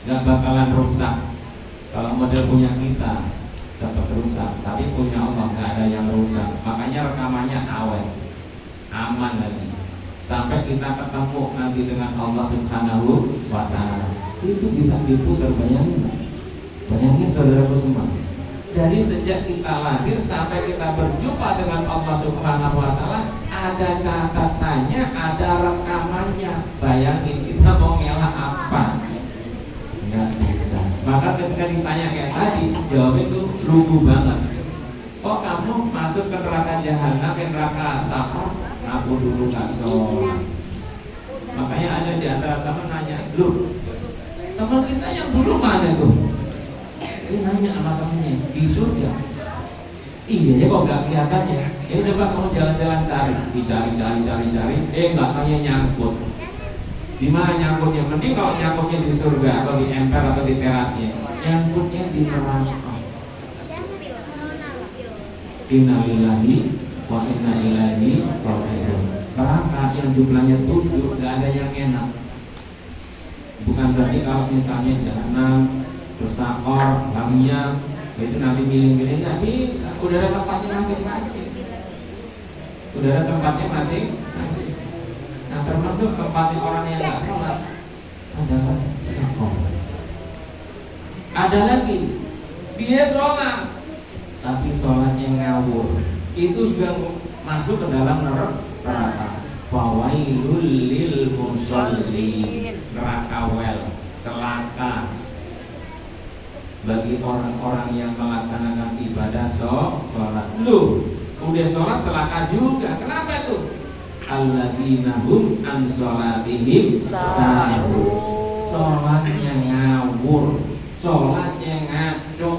gak bakalan rusak. Kalau model punya kita cepat rusak, tapi punya Allah gak ada yang rusak. Makanya rekamannya awet, aman lagi, sampai kita ketemu nanti dengan Allah Subhanahu wa Ta'ala. Itu bisa diputar, bayangin saudaraku semua. Dari sejak kita lahir sampai kita berjumpa dengan Allah Subhanahu wa Ta'ala, ada catatannya, ada rekamannya. Bayangin kita mau ngelak apa? Enggak bisa. Maka ketika ditanya kayak tadi, jawab itu lugu banget. Kok kamu masuk ke neraka jahanam, ke neraka safar? Aku dulu gak sholat. Makanya ada di antara teman nanya, lu teman kita yang dulu mana tuh? Dia nanya sama temennya, di surga. Iya ya kok gak kelihatannya. Ya udah pak, kamu jalan-jalan cari, dicari, nggak tanya nyangkut. Di mana nyangkutnya? Mending kalau nyangkutnya di surga atau di emper atau di terasnya, nyangkutnya di neraka. Inna lillahi wa inna ilaihi raji'un. Neraka yang jumlahnya 7, gak ada yang enak. Bukan berarti kalau misalnya jahanam, Sakor, Lamia, itu nanti milih-milih nggak bisa. Udah ada tempatnya masing-masing. Nah termasuk tempatnya orang yang nggak sholat adalah Sakor. Ada lagi, dia sholat tapi sholatnya ngawur. Itu juga masuk ke dalam neraka. Fawailul lil musallin, neraka celaka bagi orang-orang yang melaksanakan ibadah sholat. Lu udah sholat celaka juga. Kenapa itu? Alladzina hum an sholatihim sahun. Sholatnya ngawur, sholatnya ngaco,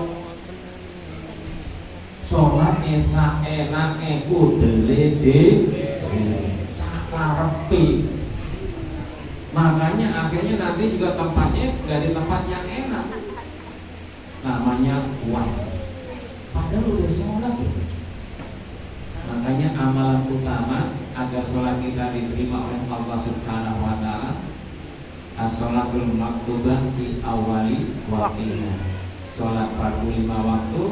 sholatnya saenake kudelede sakarepi. Makanya akhirnya nanti juga tempatnya gak di tempat yang enak, namanya uang. Padahal udah sholat ya. Makanya amalan utama agar sholat kita diterima oleh Allah Subhanahu wa Ta'ala, as-sholatul maktubah fi awali waktiha. Sholat fardu 5 waktu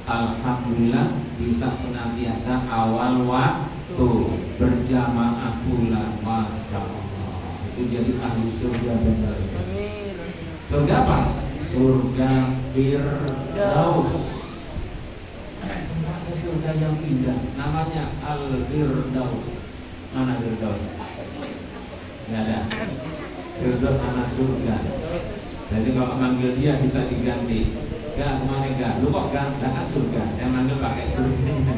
alhamdulillah bisa senantiasa awal waktu, berjamaah pula, masya Allah. Itu jadi ahli surga benar. Surga apa? Surga Firdaus. Ada surga yang indah, namanya Al-Firdaus. Mana Firdaus? Nggak ada. Firdaus anak surga. Jadi kalau manggil dia bisa diganti. Gak, kemana gak? Lu kok gak kan surga? Saya manggil pakai surga.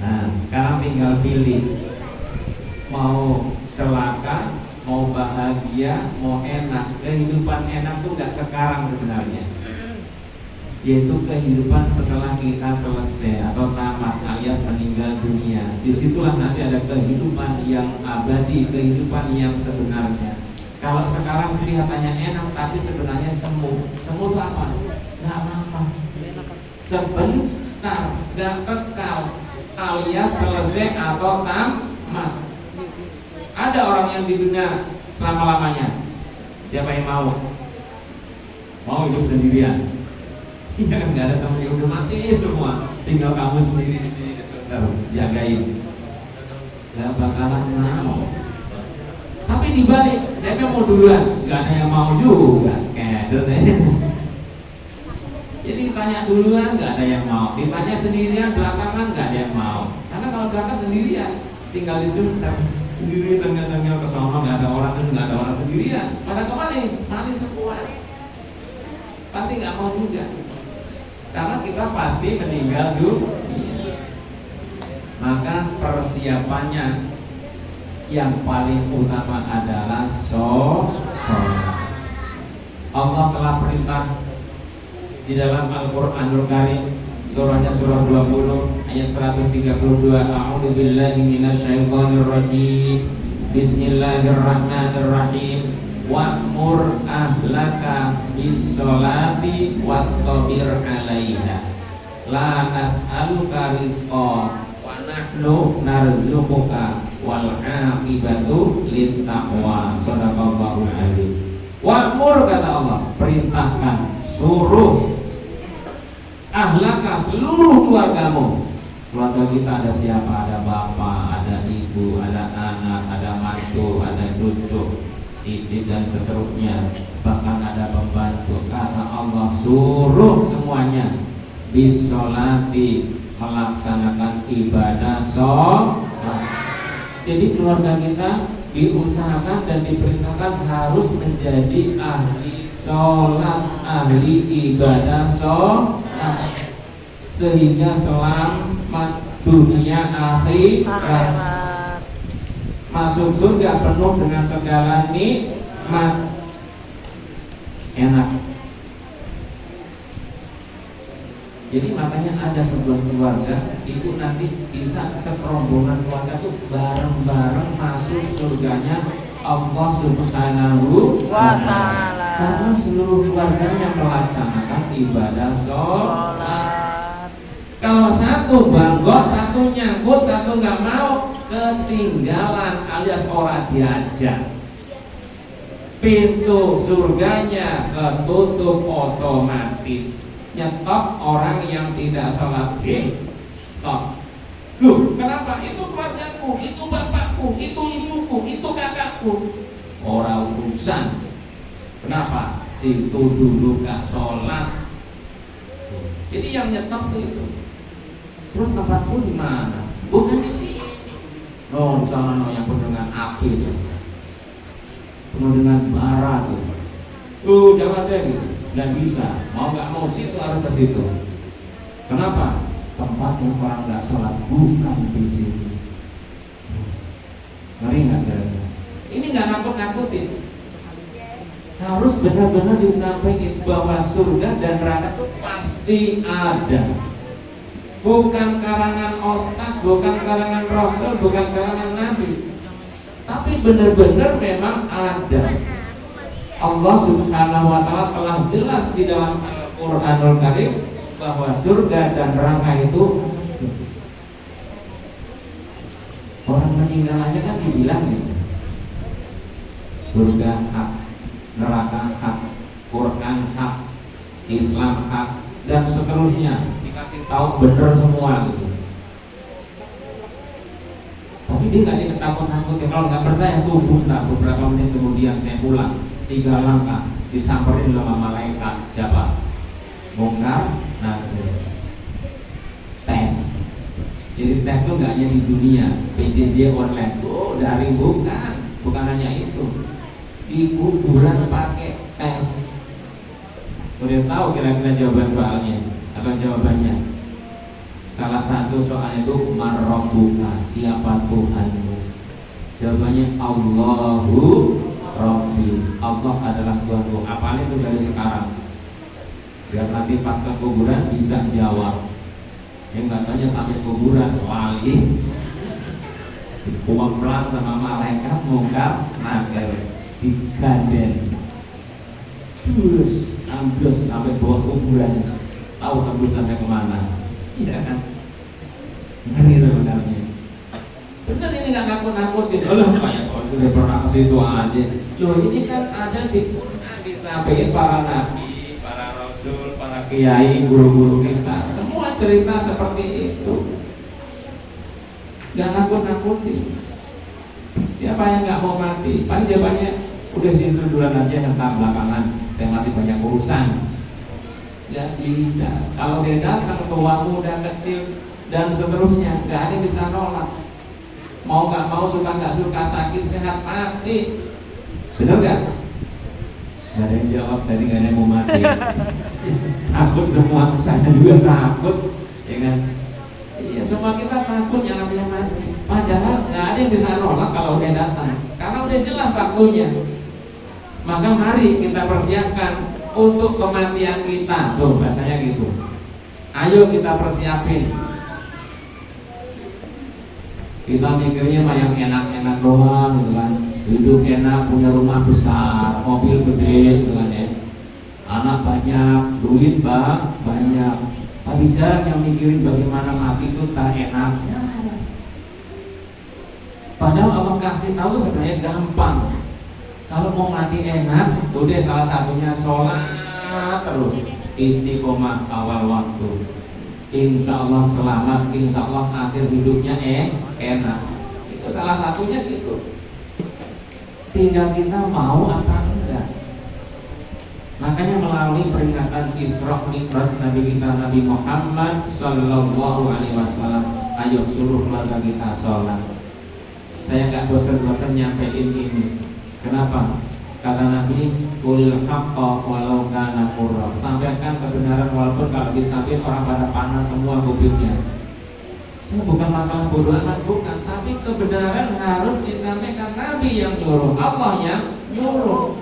Nah, sekarang tinggal pilih. Mau celaka, mau bahagia, mau enak. Kehidupan enak tuh gak sekarang sebenarnya, yaitu kehidupan setelah kita selesai atau tamat alias meninggal dunia. Disitulah nanti ada kehidupan yang abadi, kehidupan yang sebenarnya. Kalau sekarang kelihatannya enak tapi sebenarnya semu. Semu itu apa? Gak lama, sebentar, gak kekal, alias selesai atau tamat. Ada orang yang di dunia selama-lamanya. Siapa yang mau? Mau hidup sendirian? Iya kan, gak ada temennya, udah mati semua, tinggal kamu sendiri di sini, saudara, jagain. Gak bakalan mau. Tapi dibalik, saya mau duluan, gak ada yang mau juga. Keder saya. Jadi tanya duluan, gak ada yang mau. Ditanya sendirian, belakangan gak ada yang mau. Karena kalau berangkat sendirian, tinggal di surga, sendiri dengan kesana, gak ada orang, gak ada orang sendirian. Pada kemana? Mati semua. Pasti gak mau juga. Karena kita pasti meninggal dunia. Maka persiapannya yang paling utama adalah sholat. Allah telah perintah di dalam Al-Qur'anul Karim, surahnya surah 20 ayat 132, A'udzu billahi minasyaitonir rajim. Bismillahirrahmanirrahim. Wa'mur ahlaka bis-sholati wastabir 'alaiha. La nas'aluka rizqa wa nahnu narzuquka wal 'aqibatu lit-taqwa. Shadaqallahul 'azim. Wa'mur, kata Allah, perintahkan, suruh ahlaka, seluruh keluargamu. Keluarga kita ada siapa? Ada bapak, ada ibu, ada anak, ada mantu, ada cucu, cicit dan seterusnya, bahkan ada pembantu. Kata Allah, suruh semuanya bisolati, melaksanakan ibadah sholat. Jadi keluarga kita diusahakan dan diperintahkan harus menjadi ahli sholat, ahli ibadah sholat, sehingga selamat dunia akhirat, masuk surga penuh dengan segala nikmat. Enak. Jadi makanya ada sebuah keluarga itu nanti bisa serombongan keluarga tuh bareng-bareng masuk surganya Allah Subhanahu wa ta'ala, karena seluruh keluarganya melaksanakan ibadah sholat. Kalau satu banggok, satu nyambut, satu nggak mau, ketinggalan alias orang diajak. Pintu surganya ketutup otomatis. Nyetop orang yang tidak sholat. Stop. Loh, kenapa? Itu keluargaku, itu bapakku, itu ibuku, itu kakakku. Orang urusan. Kenapa? Situ dulu gak sholat. Jadi yang nyetop itu. Terus tempatku di mana? Bukan di sini. No, di sana no, yang penuh dengan api itu, penuh dengan bara tuh. Jangan deh gitu. Nggak bisa, mau nggak mau situ harus ke situ. Kenapa? Tempat yang orang nggak sholat bukan di sini. Ngeri nggak kira-kira? Ini nggak nakut-nakutin. Harus benar-benar disampaikan bahwa surga dan neraka itu pasti ada. Bukan karangan ustaz, bukan karangan rasul, bukan karangan nabi, tapi benar-benar memang ada. Allah Subhanahu wa ta'ala telah jelas di dalam Al-Qur'anul Karim bahwa surga dan neraka itu, orang meninggal aja kan dibilangin Surga hak, neraka hak, Quran hak, Islam hak, dan seterusnya. Dikasih tahu bener semua gitu. Tapi dia nggak ditakut-takutin. Kalau nggak percaya tunggu beberapa menit kemudian saya pulang 3 langkah disamperin sama malaikat siapa? Mungkar Nakir. Tes. Jadi tes itu nggak hanya di dunia, PJJ online. Oh, dari bukan hanya itu. Di kuburan pakai tes. Udah tahu kira-kira jawaban soalnya atau jawabannya? Salah satu soalnya itu marrobuka, siapa Tuhanmu? Jawabannya Allahu Rabbi. Allah adalah Tuhanku. Apalagi itu dari sekarang, biar nanti pas ke kuburan bisa jawab. Yang nggak tanya sampai kuburan lali, pelan sama malaikat Mungkar Nakir diganden, terus ambles sampai bawah kuburan. Tahu tembus sampai kemana? Iya kan? Ngeri sebenarnya. Benar ini nggak nakut-nakutin. Loh, kayak kalau sudah pernah ke situ aja. Loh, ini kan ada di Quran disampaikan para nabi, para rasul, para kiai, guru-guru kita. Semua cerita seperti itu. Nggak nakut-nakutin. Siapa yang nggak mau mati? Paling jawabannya udah situ duluan aja, tentang belakangan. Saya masih banyak urusan. Nggak bisa. Kalau dia datang tua, muda, kecil, dan seterusnya, nggak ada yang bisa nolak. Mau nggak mau, suka nggak suka, sakit sehat mati. Benar nggak? Nggak ada yang jawab tadi, nggak ada yang mau mati. Takut semua, saya juga takut, ya kan? Iya, semua kita takut yang namanya mati. Padahal nggak ada yang bisa nolak kalau udah datang, karena udah jelas waktunya. Maka mari kita persiapkan untuk kematian kita. Tuh bahasanya gitu. Ayo kita persiapin. Kita mikirnya mah yang enak-enak doang gitu kan. Hidup enak, punya rumah besar, mobil gede gitu kan ya. Anak banyak, duit banyak. Tapi jarang yang mikirin bagaimana mati itu tak enak. Jarang. Padahal Allah kasih tahu sebenarnya gampang. Kalau mau mati enak, udah salah satunya sholat terus, istiqomah awal waktu. Insya Allah selamat, insya Allah akhir hidupnya enak. Itu salah satunya gitu. Tinggal kita mau apa enggak. Makanya melalui peringatan Isra Mi'raj Nabi kita Nabi Muhammad Sallallahu Alaihi Wasallam, ayo suruh keluarga kita sholat. Saya nggak bosan-bosan nyampein ini. Kenapa? Kata Nabi, qulil haqqa walau kana murra. Sampaikan kebenaran walaupun kalau disampaikan orang pada panas semua kupingnya. Itu bukan masalah bodoh amat, bukan, tapi kebenaran harus disampaikan. Nabi yang nyuruh, Allah yang nyuruh.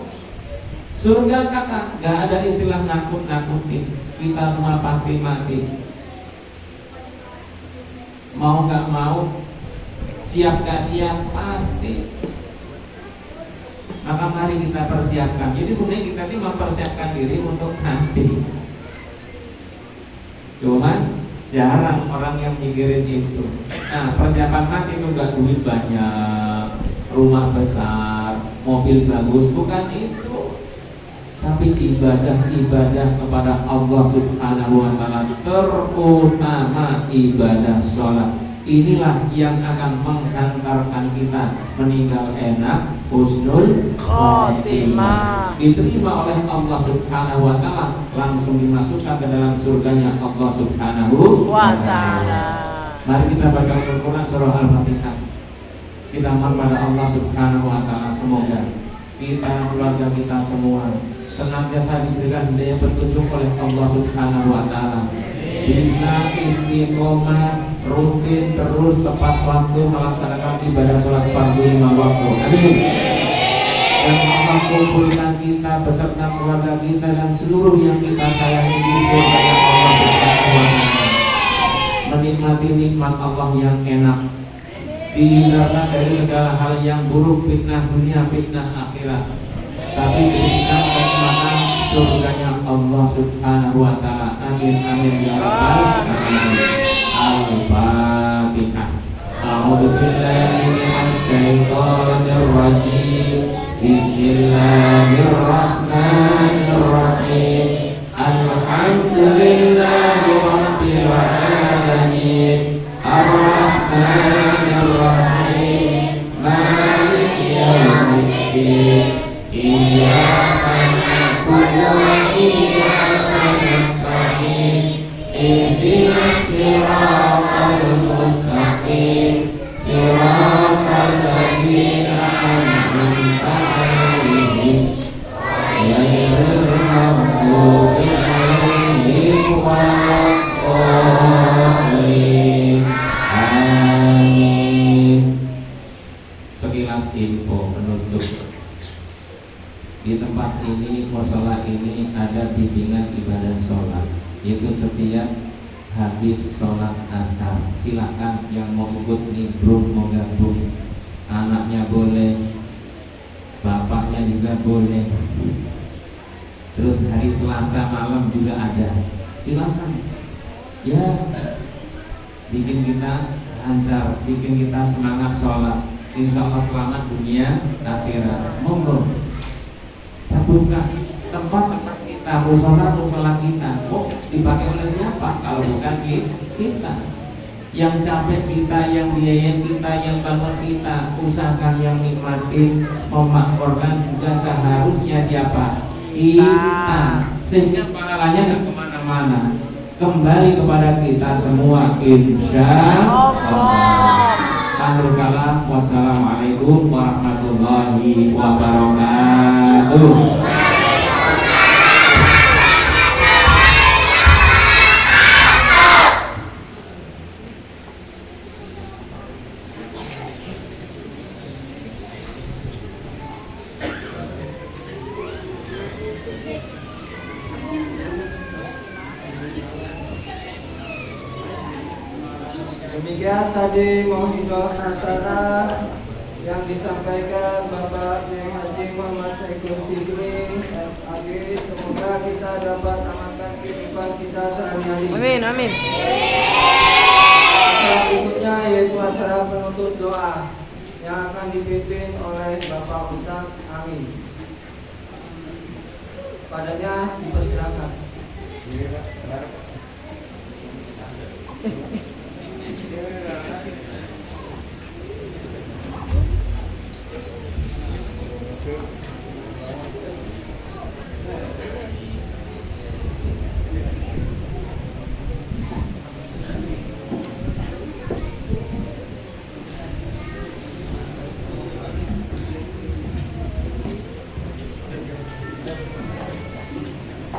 Surga kata, gak ada istilah nakut-nakutin. Kita semua pasti mati. Mau gak mau, siap gak siap, pasti. Maka mari kita persiapkan. Jadi sebenarnya kita ini mempersiapkan diri untuk nanti. Cuman jarang orang yang mikirin itu. Nah, persiapan mati itu gak duit banyak, rumah besar, mobil bagus, bukan itu. Tapi ibadah kepada Allah Subhanahu wa Ta'ala, terutama ibadah sholat. Inilah yang akan menghantarkan kita meninggal enak, husnul khotimah, diterima oleh Allah Subhanahu wa Ta'ala, langsung dimasukkan ke dalam surganya Allah Subhanahu wa Ta'ala. Mari kita baca Al-Quran surah Al-Fatihah. Kita mohon pada Allah Subhanahu wa Ta'ala, semoga kita, keluarga kita semua senantiasa diberikan hidayah petunjuk oleh Allah Subhanahu wa Ta'ala, bisa istiqomah rutin terus tepat waktu melaksanakan ibadah sholat fardu 5 waktu. Amin. Dan Allah kumpulkan kita beserta keluarga kita dan seluruh yang kita sayangi di surga Allah Subhanahu wa Ta'ala, menikmati nikmat Allah yang enak, dihindarkan dari segala hal yang buruk, fitnah dunia, fitnah akhirat, tapi diberikan kenikmatan surganya Allah Subhanahu wa Ta'ala. Amin amin ya rabbal alamin. Al-Fatihah. A'udzu billahi minasy syaithanir rajim. Bismillahirrahmanirrahim. Alhamdulillahi rabbil alamin. Ar-Rahmanir Rahim. Maliki yaumiddin. Iyyaka na'budu wa iyyaka nasta'in. Ihdinas siratal mustaqim. Siratal ladzina an'amta 'alaihim ghairil maghdubi 'alaihim waladdallin. Amin. Sekilas info penutup. Di tempat ini, mushola ini ada bimbingan ibadah sholat, yaitu setiap habis sholat asar. Silakan yang mau ikut nimbrung, mau gabung, anaknya boleh, bapaknya juga boleh. Terus hari Selasa malam juga ada. Silakan. Ya, bikin kita lancar, bikin kita semangat sholat. Insya Allah selamat dunia akhirat. Monggo. Kita buka tempat-tempat kita, musola kita. Oh, dipakai oleh siapa? Kalau bukan kita. Yang capek kita, yang biayain kita, yang bangun kita, usahakan yang nikmatin, memakmurkan juga seharusnya siapa? Kita. Sehingga pahalanya nggak kemana-mana, kembali kepada kita semua, insya Allah. Akhir kalam, wassalamualaikum warahmatullahi wabarakatuh. Demikian tadi mauidhah hasanah yang disampaikan Bapak Haji Muhammad Syaikul Fikri SAG. Semoga kita dapat amalkan kehidupan kita sehari-hari. Amin, amin. Acara berikutnya yaitu acara penutup doa yang akan dipimpin oleh Bapak Ustadz Amin. Padanya dipersilakan.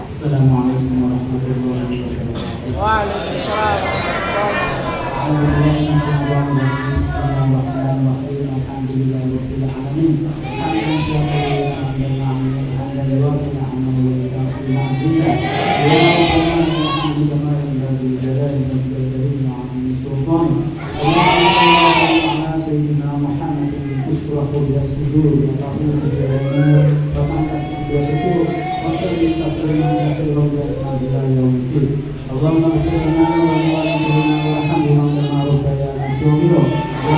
Assalamualaikum warahmatullahi wabarakatuh. Waalaikumsalam. Bismillahirrahmanirrahim. Alhamdulillahirabbil alamin. Hamdan syukuran hamdan yuwafiqu ni'amahu wa yukafi ma'ziyah. Ya Rabbana kama yanbaghi li jalali wajhihi wa 'azimi sultanihi. Allahumma shalli ala sayyidina Muhammadin uswatun yasdur wa tahuru bil wa tanqasu bi syukur wa sallim tasliman katsiran ila yaumiddin. Allahumma ighfir lana wa liwalidayna warhamhum kama rabbayana shaghira. Wa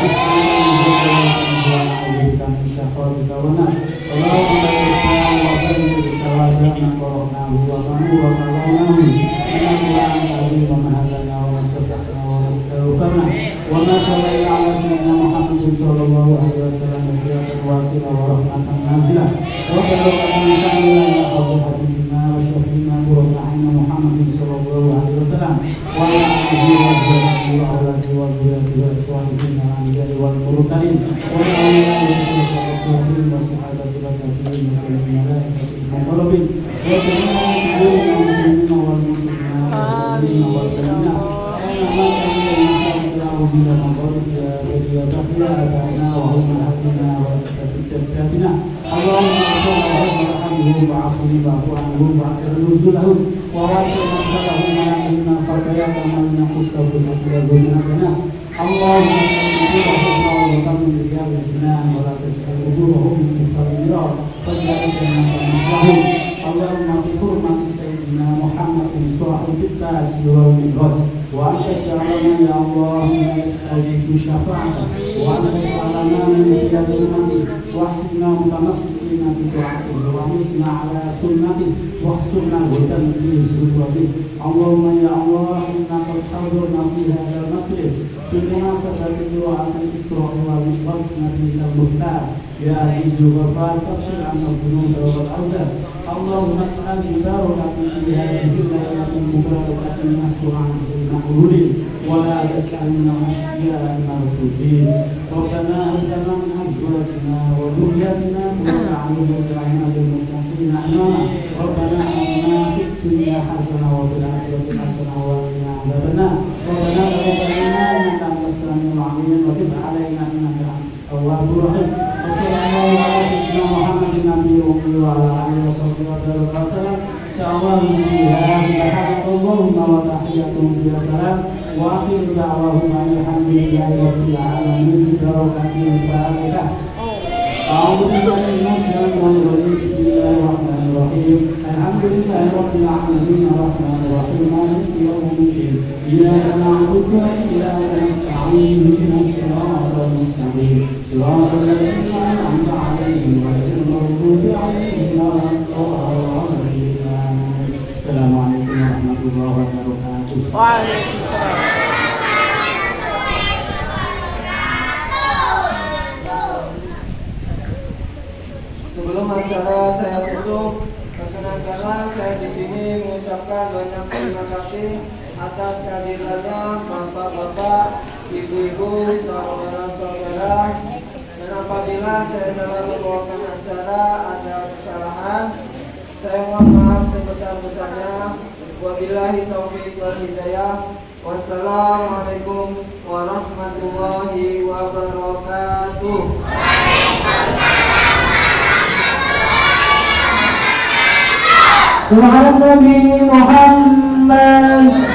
Allahumma bi hurmati sayyidina Muhammadin sahibit taj wal mi'raj وأن تجعلنا يا الله من يستجيب شفاعتك وأن تجعلنا من خيار أمتك واحفظنا متمسكين بطاعتك وأمتنا على سنتك واحصرنا هدى في زمرتك اللهم يا الله إنا قد حضرنا في هذا المجلس بمناسبة دعاء الإسراء والمعراج نبيك المختار يا عزيز الغفار كفر عنا الذنوب والأوزار اللهم اجعل ببركة في هذه الليلة المباركة مسرعا بالمقبولين ولا تجعل من أشقياء المردودين ربنا هب لنا من أزواجنا وذرياتنا قرة أعين واجعلنا للمتقين إماما ربنا آتنا في الدنيا حسنة وفي الآخرة حسنة وقنا عذاب النار ربنا تقبل منا إنك أنت السميع العليم وتب علينا إنك أنت التواب الرحيم وصلى الله على سيدنا محمد النبي الأمي وعلى آله وصحبه وسلم دعواهم فيها سبحانك اللهم وتحياتهم فيها سلام وآخر دعواهم أن الحمد لله رب العالمين ببركة الفاتحة أعوذ بالله من الشيطان الرجيم بسم الله الرحمن الرحيم الحمد لله رب العالمين الرحمن الرحيم مالك يوم الدين إياك نعبد وإياك نستعين اهدنا الصراط المستقيم صراط الذين أنعمت عليهم غير المغضوب عليهم ولا الضالين السلام عليكم ورحمة الله وبركاته. Waalaikumsalam. Sebelum acara saya tutup, perkenankanlah saya di sini mengucapkan banyak terima kasih atas kehadirannya bapak-bapak, ibu-ibu, saudara-saudara. Dan apabila saya dalam membawakan acara ada kesalahan, saya mohon maaf sebesar-besarnya. Wabillahi taufiq wal hidayah. Wassalamualaikum warahmatullahi wabarakatuh. Subhan Nabi Muhammad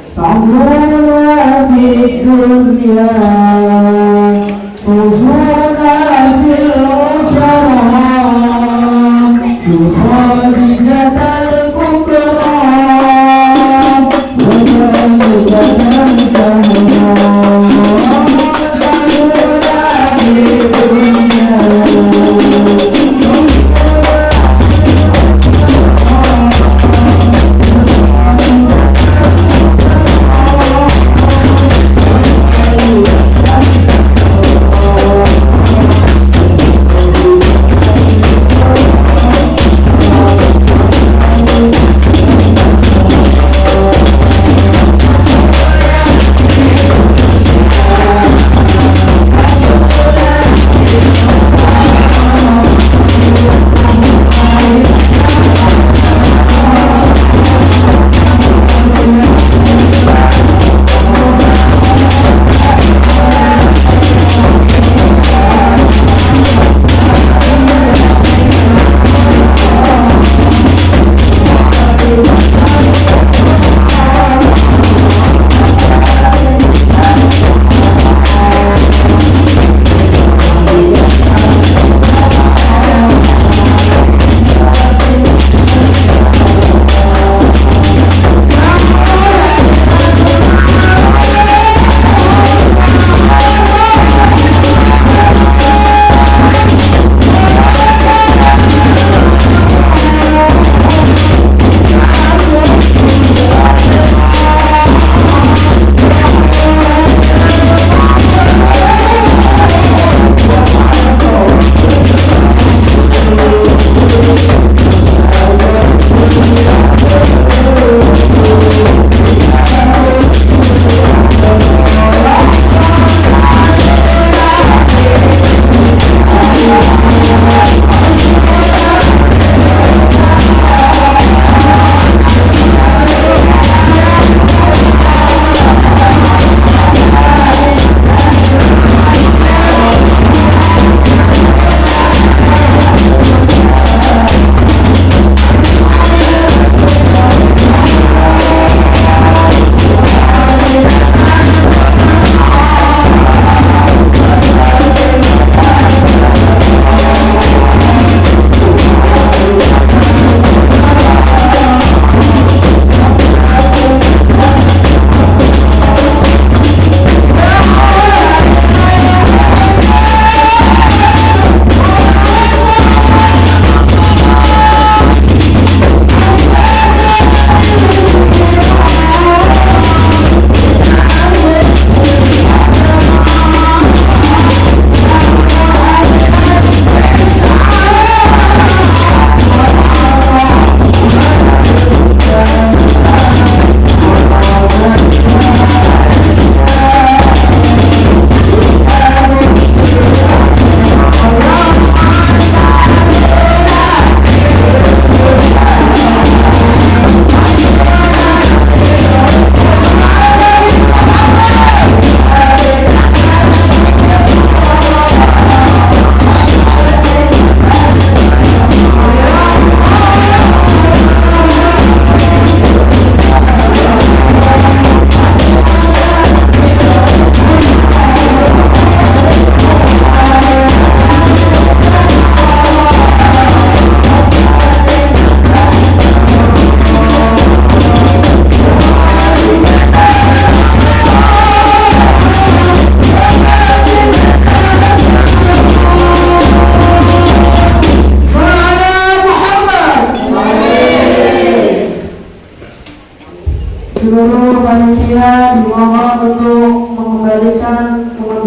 Sa'uduna fi dunya Fuzuna fil ukhra Yukhadijatal kubra Wajahudatan sahra Sa'uduna fi dunya I'm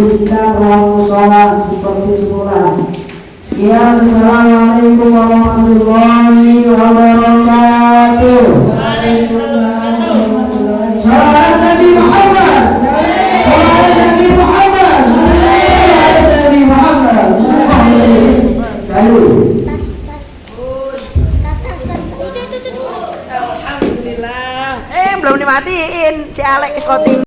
sidang ruang musola seperti semula. Sekian, assalamualaikum warahmatullahi wabarakatuh. Salam Nabi Muhammad. Salam Nabi Muhammad. Salam Nabi Muhammad. Alhamdulillah. Belum dimatiin si Alex Scotting.